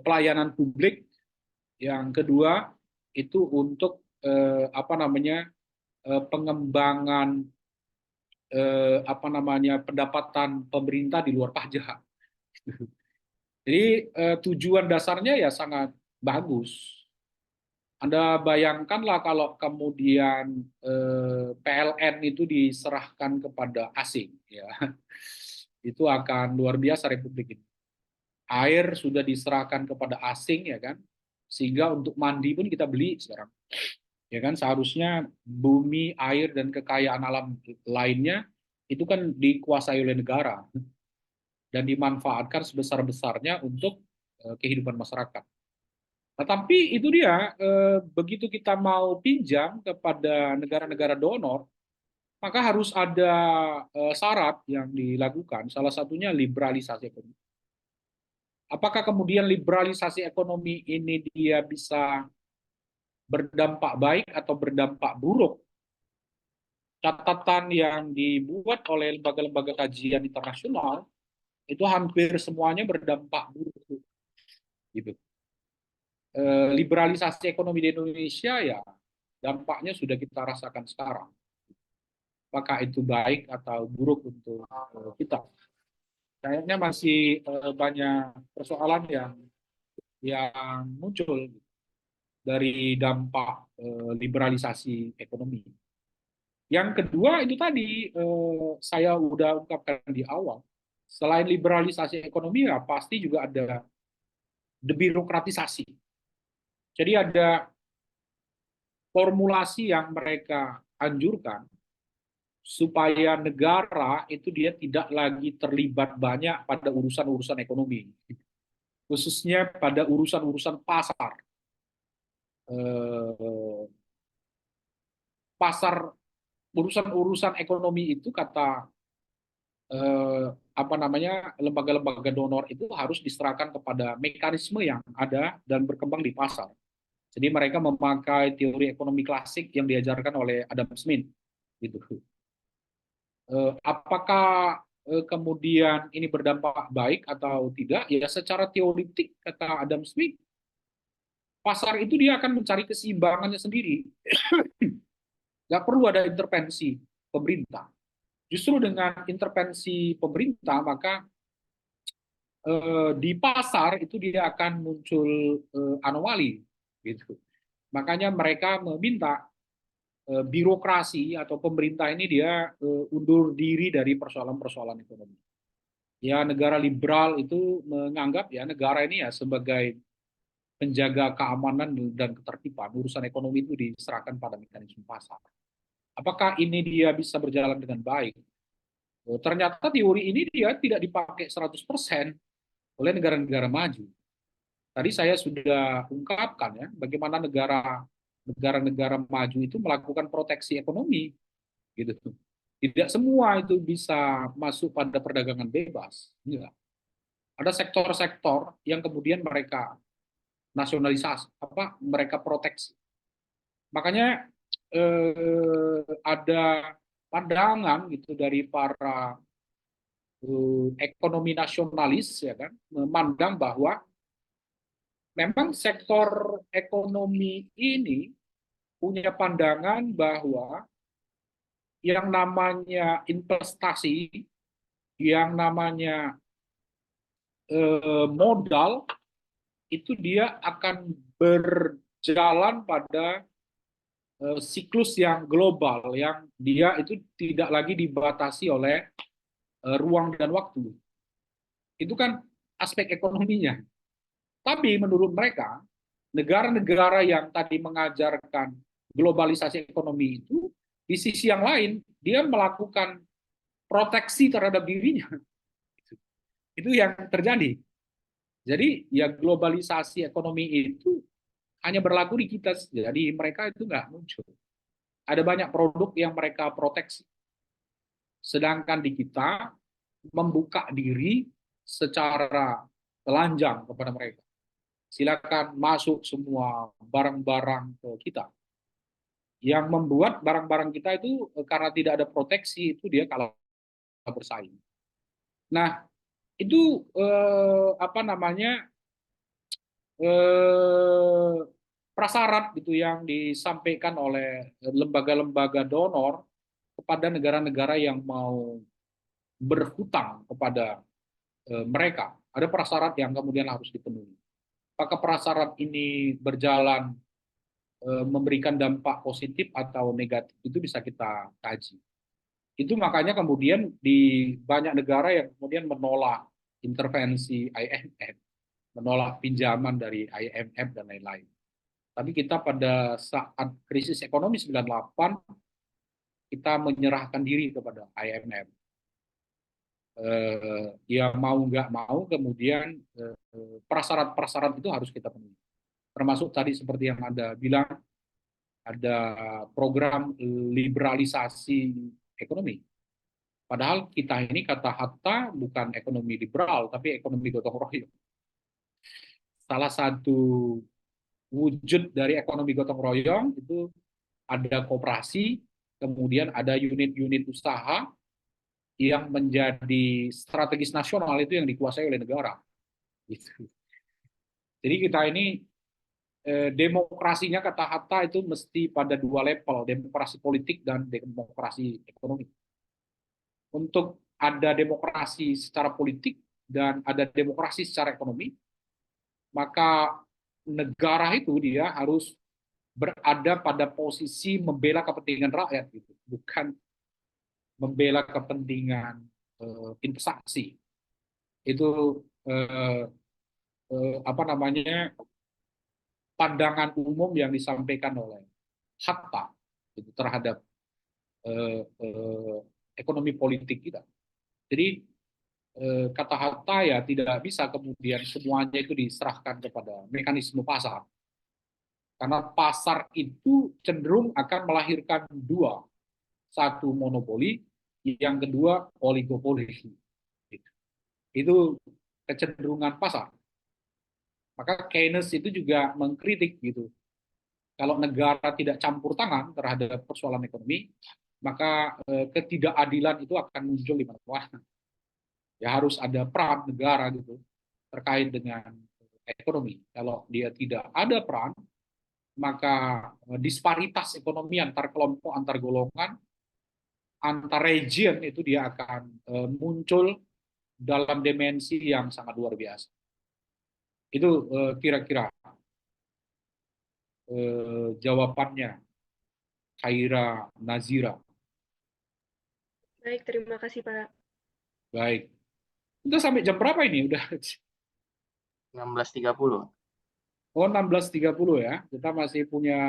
[SPEAKER 1] pelayanan publik. Yang kedua, itu untuk apa namanya pengembangan apa namanya pendapatan pemerintah di luar pajak. Jadi tujuan dasarnya ya sangat bagus. Anda bayangkanlah kalau kemudian PLN itu diserahkan kepada asing, ya, itu akan luar biasa Republik ini. Air sudah diserahkan kepada asing, ya kan, sehingga untuk mandi pun kita beli sekarang, ya kan. Seharusnya bumi, air dan kekayaan alam lainnya itu kan dikuasai oleh negara dan dimanfaatkan sebesar-besarnya untuk kehidupan masyarakat. Tetapi itu dia, begitu kita mau pinjam kepada negara-negara donor, maka harus ada syarat yang dilakukan, salah satunya liberalisasi ekonomi. Apakah kemudian liberalisasi ekonomi ini dia bisa berdampak baik atau berdampak buruk? Catatan yang dibuat oleh lembaga-lembaga kajian internasional, itu hampir semuanya berdampak buruk. Gitu. Liberalisasi ekonomi di Indonesia ya dampaknya sudah kita rasakan sekarang. Apakah itu baik atau buruk untuk kita? Kayaknya masih banyak persoalan yang muncul dari dampak liberalisasi ekonomi. Yang kedua itu tadi saya udah ungkapkan di awal. Selain liberalisasi ekonomi ya pasti juga ada debirokratisasi. Jadi ada formulasi yang mereka anjurkan supaya negara itu dia tidak lagi terlibat banyak pada urusan-urusan ekonomi, khususnya pada urusan-urusan pasar. Pasar, urusan-urusan ekonomi itu kata apa namanya lembaga-lembaga donor itu harus diserahkan kepada mekanisme yang ada dan berkembang di pasar. Jadi mereka memakai teori ekonomi klasik yang diajarkan oleh Adam Smith, gitu. Apakah kemudian ini berdampak baik atau tidak? Ya secara teoritik kata Adam Smith, pasar itu dia akan mencari keseimbangannya sendiri. Nggak perlu ada intervensi pemerintah. Justru dengan intervensi pemerintah maka di pasar itu dia akan muncul anomali, gitu. Makanya mereka meminta birokrasi atau pemerintah ini dia undur diri dari persoalan-persoalan ekonomi. Ya negara liberal itu menganggap ya negara ini ya sebagai penjaga keamanan dan ketertiban, urusan ekonomi itu diserahkan pada mekanisme pasar. Apakah ini dia bisa berjalan dengan baik? Ternyata teori ini dia tidak dipakai 100% oleh negara-negara maju. Tadi saya sudah ungkapkan ya bagaimana negara-negara maju itu melakukan proteksi ekonomi, gitu. Tidak semua itu bisa masuk pada perdagangan bebas, enggak. Ada sektor-sektor yang kemudian mereka nasionalisasi, mereka proteksi. Makanya ada pandangan gitu dari para ekonomi nasionalis, ya kan, memandang bahwa memang sektor ekonomi ini punya pandangan bahwa yang namanya investasi, yang namanya modal, itu dia akan berjalan pada siklus yang global, yang dia itu tidak lagi dibatasi oleh ruang dan waktu. Itu kan aspek ekonominya. Tapi menurut mereka, negara-negara yang tadi mengajarkan globalisasi ekonomi itu, di sisi yang lain, dia melakukan proteksi terhadap dirinya. Itu yang terjadi. Jadi ya globalisasi ekonomi itu hanya berlaku di kita, jadi mereka itu nggak muncul. Ada banyak produk yang mereka proteksi. Sedangkan di kita membuka diri secara telanjang kepada mereka. Silakan masuk semua barang-barang ke kita. Yang membuat barang-barang kita itu karena tidak ada proteksi, itu dia kalah bersaing. Nah, itu prasyarat gitu yang disampaikan oleh lembaga-lembaga donor kepada negara-negara yang mau berhutang kepada mereka. Ada prasyarat yang kemudian harus dipenuhi. Apakah prasyarat ini berjalan memberikan dampak positif atau negatif, itu bisa kita kaji. Itu makanya kemudian di banyak negara yang kemudian menolak intervensi IMF, menolak pinjaman dari IMF dan lain-lain. Tapi kita pada saat krisis ekonomi 98, kita menyerahkan diri kepada IMF. Ya mau nggak mau kemudian prasyarat-prasyarat itu harus kita penuhi. Termasuk tadi seperti yang Anda bilang, ada program liberalisasi ekonomi. Padahal kita ini kata Hatta bukan ekonomi liberal, tapi ekonomi gotong royong. Salah satu wujud dari ekonomi gotong royong itu ada koperasi, kemudian ada unit-unit usaha yang menjadi strategis nasional, itu yang dikuasai oleh negara. Gitu. Jadi kita ini demokrasinya kata Hatta itu mesti pada dua level, demokrasi politik dan demokrasi ekonomi. Untuk ada demokrasi secara politik dan ada demokrasi secara ekonomi, maka negara itu dia harus berada pada posisi membela kepentingan rakyat, gitu, bukan membela kepentingan investasi. Itu pandangan umum yang disampaikan oleh Hatta gitu, terhadap ekonomi politik kita. Jadi kata Hatta ya tidak bisa kemudian semuanya itu diserahkan kepada mekanisme pasar. Karena pasar itu cenderung akan melahirkan dua. Satu monopoli, yang kedua oligopoli. Itu kecenderungan pasar. Maka Keynes itu juga mengkritik gitu. Kalau negara tidak campur tangan terhadap persoalan ekonomi, maka ketidakadilan itu akan muncul di mana-mana. Ya harus ada peran negara gitu terkait dengan ekonomi. Kalau dia tidak ada peran, maka disparitas ekonomi antar kelompok, antar golongan, antar region itu dia akan muncul dalam dimensi yang sangat luar biasa. Itu kira-kira jawabannya, Khaira Nazira.
[SPEAKER 4] Baik, terima kasih Pak.
[SPEAKER 1] Baik. Udah sampai jam berapa ini? Udah
[SPEAKER 2] 16.30.
[SPEAKER 1] Oh, 16.30 ya. Kita masih punya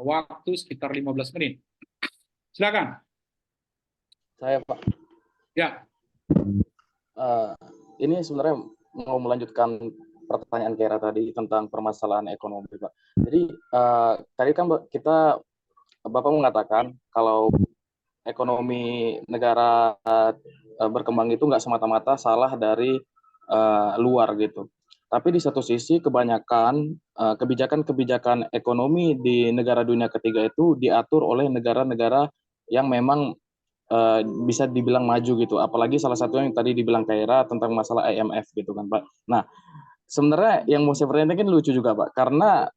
[SPEAKER 1] waktu sekitar 15 menit. Silakan.
[SPEAKER 5] Saya Pak.
[SPEAKER 1] Ya.
[SPEAKER 5] Ini sebenarnya mau melanjutkan pertanyaan Kera tadi tentang permasalahan ekonomi, Pak. Jadi tadi kan Bapak mengatakan kalau ekonomi negara berkembang itu nggak semata-mata salah dari luar gitu. Tapi di satu sisi kebanyakan kebijakan-kebijakan ekonomi di negara dunia ketiga itu diatur oleh negara-negara yang memang bisa dibilang maju gitu. Apalagi salah satunya yang tadi dibilang Kaira tentang masalah IMF gitu kan, Pak. Nah, sebenarnya yang mau saya pertanyakan lucu juga, Pak, karena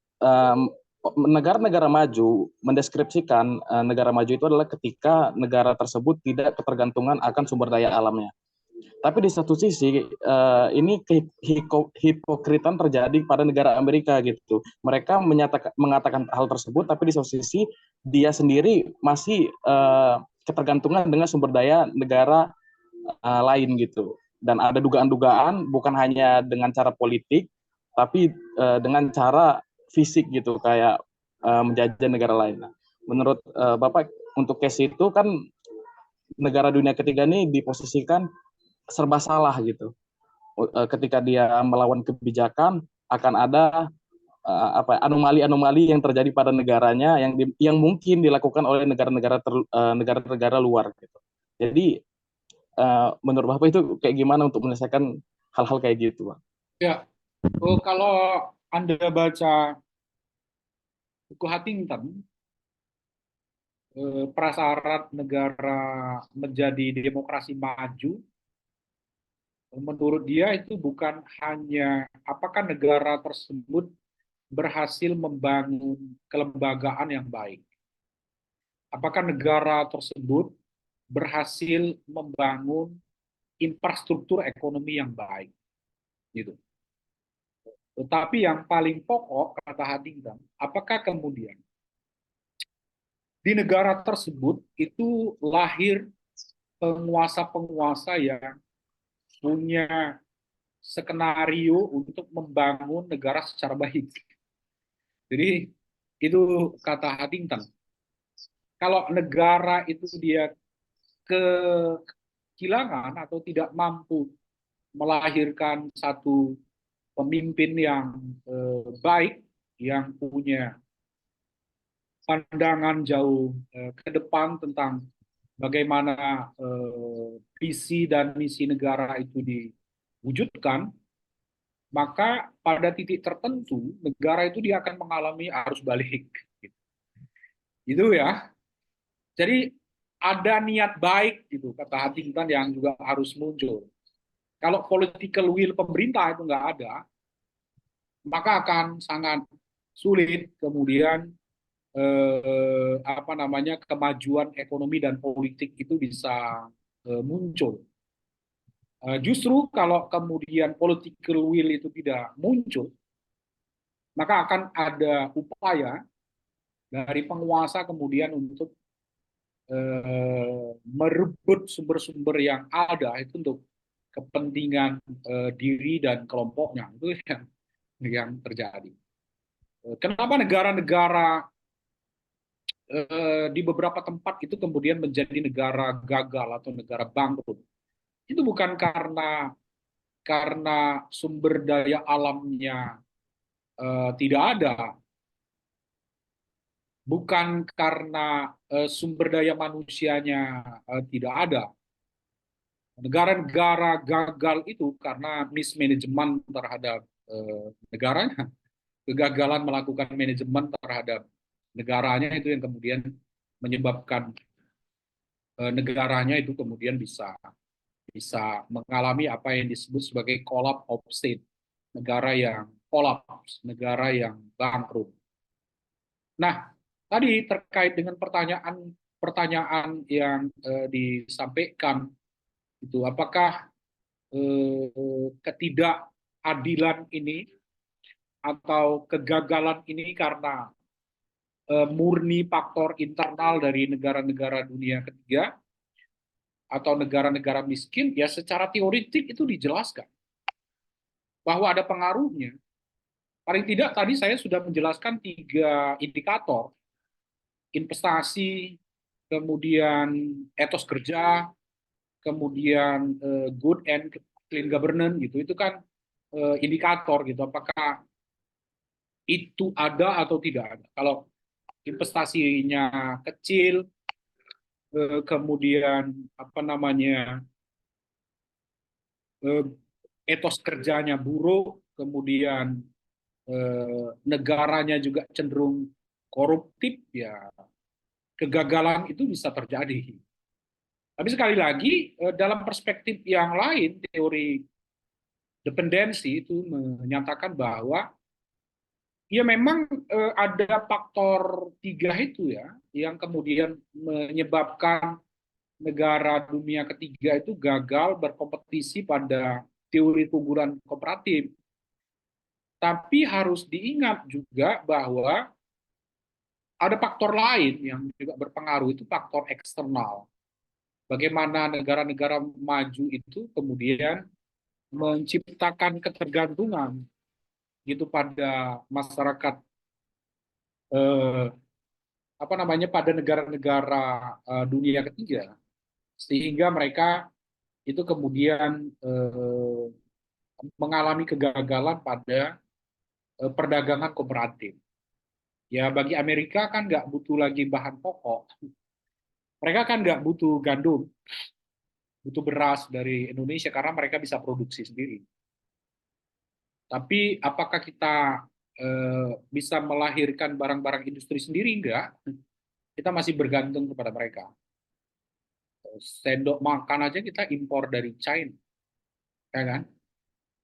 [SPEAKER 5] negara-negara maju mendeskripsikan negara maju itu adalah ketika negara tersebut tidak ketergantungan akan sumber daya alamnya. Tapi di satu sisi ini hipokritan terjadi pada negara Amerika gitu. Mereka mengatakan hal tersebut, tapi di satu sisi dia sendiri masih ketergantungan dengan sumber daya negara lain gitu. Dan ada dugaan-dugaan bukan hanya dengan cara politik, tapi dengan cara fisik gitu, kayak menjajah negara lain. Nah, menurut Bapak, untuk case itu kan negara dunia ketiga ini diposisikan serba salah gitu. Ketika dia melawan kebijakan akan ada anomali-anomali yang terjadi pada negaranya yang mungkin dilakukan oleh negara-negara luar gitu. Jadi menurut Bapak itu kayak gimana untuk menyelesaikan hal-hal kayak gitu, Pak?
[SPEAKER 1] Ya, kalau Anda baca buku Huntington, prasyarat negara menjadi demokrasi maju, menurut dia itu bukan hanya apakah negara tersebut berhasil membangun kelembagaan yang baik, apakah negara tersebut berhasil membangun infrastruktur ekonomi yang baik, gitu. Tetapi yang paling pokok, kata Huntington, apakah kemudian di negara tersebut itu lahir penguasa-penguasa yang punya skenario untuk membangun negara secara baik. Jadi itu kata Huntington. Kalau negara itu dia kehilangan atau tidak mampu melahirkan satu pemimpin yang baik, yang punya pandangan jauh ke depan tentang bagaimana visi dan misi negara itu diwujudkan, maka pada titik tertentu negara itu dia akan mengalami arus balik. Itu ya. Jadi ada niat baik gitu, kata Huntington, yang juga harus muncul. Kalau political will pemerintah itu nggak ada, maka akan sangat sulit kemudian kemajuan ekonomi dan politik itu bisa muncul. Justru kalau kemudian political will itu tidak muncul, maka akan ada upaya dari penguasa kemudian untuk merebut sumber-sumber yang ada itu untuk kepentingan diri dan kelompoknya. Itu yang terjadi. Kenapa negara-negara di beberapa tempat itu kemudian menjadi negara gagal atau negara bangkrut? Itu bukan karena sumber daya alamnya tidak ada, bukan karena sumber daya manusianya tidak ada. Negara-negara gagal itu karena mismanajemen terhadap negaranya, kegagalan melakukan manajemen terhadap negaranya itu yang kemudian menyebabkan negaranya itu kemudian bisa mengalami apa yang disebut sebagai collapse of state, negara yang kolaps, negara yang bangkrut. Nah, tadi terkait dengan pertanyaan yang disampaikan itu, apakah ketidakadilan ini atau kegagalan ini karena murni faktor internal dari negara-negara dunia ketiga atau negara-negara miskin? Ya secara teoritik itu dijelaskan bahwa ada pengaruhnya. Paling tidak tadi saya sudah menjelaskan 3 indikator: investasi, kemudian etos kerja, kemudian good and clean governance gitu. Itu kan indikator gitu, apakah itu ada atau tidak ada. Kalau investasinya kecil, kemudian etos kerjanya buruk, kemudian negaranya juga cenderung koruptif, ya kegagalan itu bisa terjadi. Tapi sekali lagi, dalam perspektif yang lain, teori dependensi itu menyatakan bahwa ya memang ada faktor 3 itu ya, yang kemudian menyebabkan negara dunia ketiga itu gagal berkompetisi pada teori keunggulan kooperatif. Tapi harus diingat juga bahwa ada faktor lain yang juga berpengaruh, itu faktor eksternal. Bagaimana negara-negara maju itu kemudian menciptakan ketergantungan gitu pada masyarakat, apa namanya, pada negara-negara dunia ketiga, sehingga mereka itu kemudian mengalami kegagalan pada perdagangan kooperatif. Ya bagi Amerika kan nggak butuh lagi bahan pokok, mereka kan nggak butuh gandum, butuh beras dari Indonesia karena mereka bisa produksi sendiri. Tapi apakah kita bisa melahirkan barang-barang industri sendiri? Enggak. Kita masih bergantung kepada mereka. Sendok makan aja kita impor dari China, ya kan?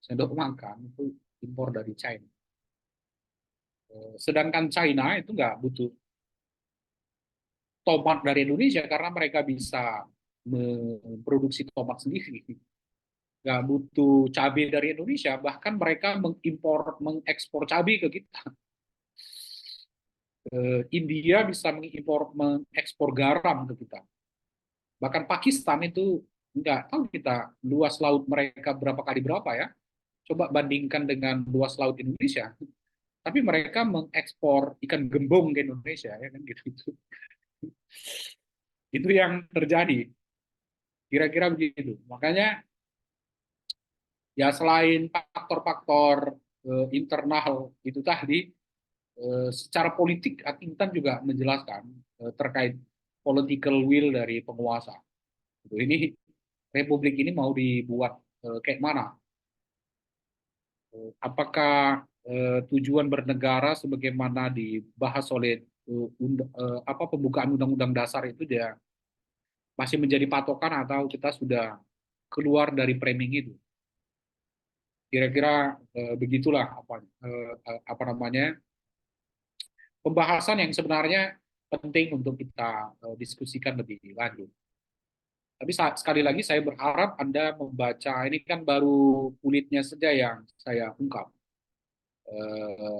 [SPEAKER 1] Sendok makan itu impor dari China. Sedangkan China itu nggak butuh tomat dari Indonesia karena mereka bisa memproduksi tomat sendiri. Nggak butuh cabai dari Indonesia, bahkan mereka mengekspor cabai ke kita. India bisa mengekspor garam ke kita. Bahkan Pakistan itu nggak tahu kita luas laut mereka berapa kali berapa ya. Coba bandingkan dengan luas laut Indonesia. Tapi mereka mengekspor ikan gembong ke Indonesia, ya kan gitu. Itu yang terjadi. Kira-kira begitu. Makanya ya selain faktor-faktor internal itu tadi, secara politik Intan juga menjelaskan terkait political will dari penguasa. Ini republik ini mau dibuat kayak mana? Apakah tujuan bernegara sebagaimana dibahas oleh pembukaan Undang-Undang Dasar itu dia masih menjadi patokan atau kita sudah keluar dari framing itu? Kira-kira begitulah apa namanya, pembahasan yang sebenarnya penting untuk kita diskusikan lebih lanjut. Tapi sekali lagi saya berharap Anda membaca, ini kan baru kulitnya saja yang saya ungkap.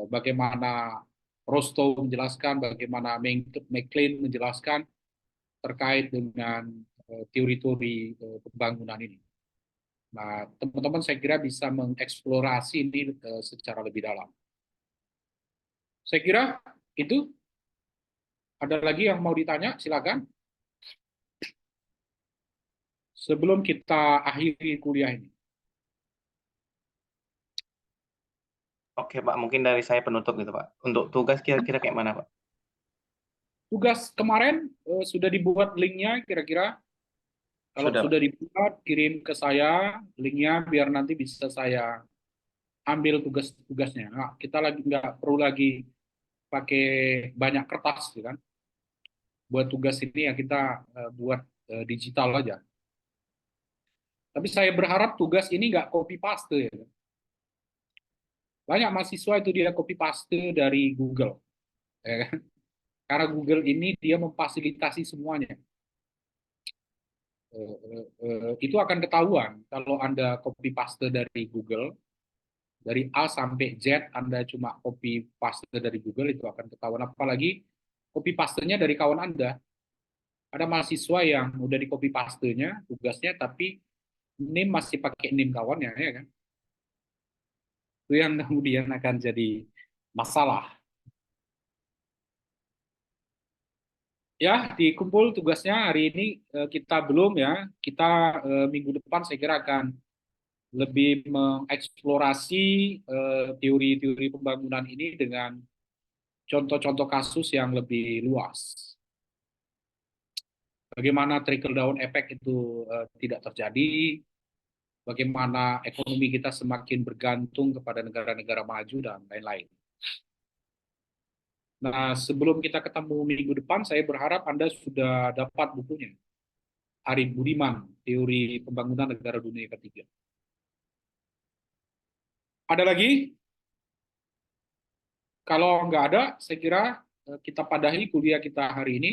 [SPEAKER 1] Bagaimana Rostow menjelaskan, bagaimana McLean menjelaskan terkait dengan teori-teori pembangunan ini. Nah, teman-teman saya kira bisa mengeksplorasi ini secara lebih dalam. Saya kira itu. Ada lagi yang mau ditanya? Silakan. Sebelum kita akhiri kuliah ini.
[SPEAKER 2] Oke, Pak. Mungkin dari saya penutup gitu, Pak. Untuk tugas kira-kira kayak mana, Pak?
[SPEAKER 1] Tugas kemarin sudah dibuat linknya kira-kira. Kalau sudah dibuat, kirim ke saya linknya biar nanti bisa saya ambil tugas-tugasnya. Nah, kita lagi nggak perlu lagi pakai banyak kertas, gitu kan? Buat tugas ini ya kita buat digital aja. Tapi saya berharap tugas ini nggak copy paste ya. Banyak mahasiswa itu dia copy paste dari Google, ya kan? Karena Google ini dia memfasilitasi semuanya. Itu akan ketahuan kalau Anda copy paste dari Google, dari A sampai Z Anda cuma copy paste dari Google, itu akan ketahuan. Apalagi copy pastenya dari kawan Anda. Ada mahasiswa yang udah di copy pastenya tugasnya, tapi NIM masih pakai NIM kawannya, ya kan? Itu yang kemudian akan jadi masalah. Ya, dikumpul tugasnya hari ini kita belum ya. Kita minggu depan saya kira akan lebih mengeksplorasi teori-teori pembangunan ini dengan contoh-contoh kasus yang lebih luas. Bagaimana trickle down effect itu tidak terjadi, bagaimana ekonomi kita semakin bergantung kepada negara-negara maju dan lain-lain. Nah, sebelum kita ketemu minggu depan, saya berharap Anda sudah dapat bukunya. Arif Budiman, Teori Pembangunan Negara Dunia Ketiga. Ada lagi? Kalau nggak ada, saya kira kita padahi kuliah kita hari ini.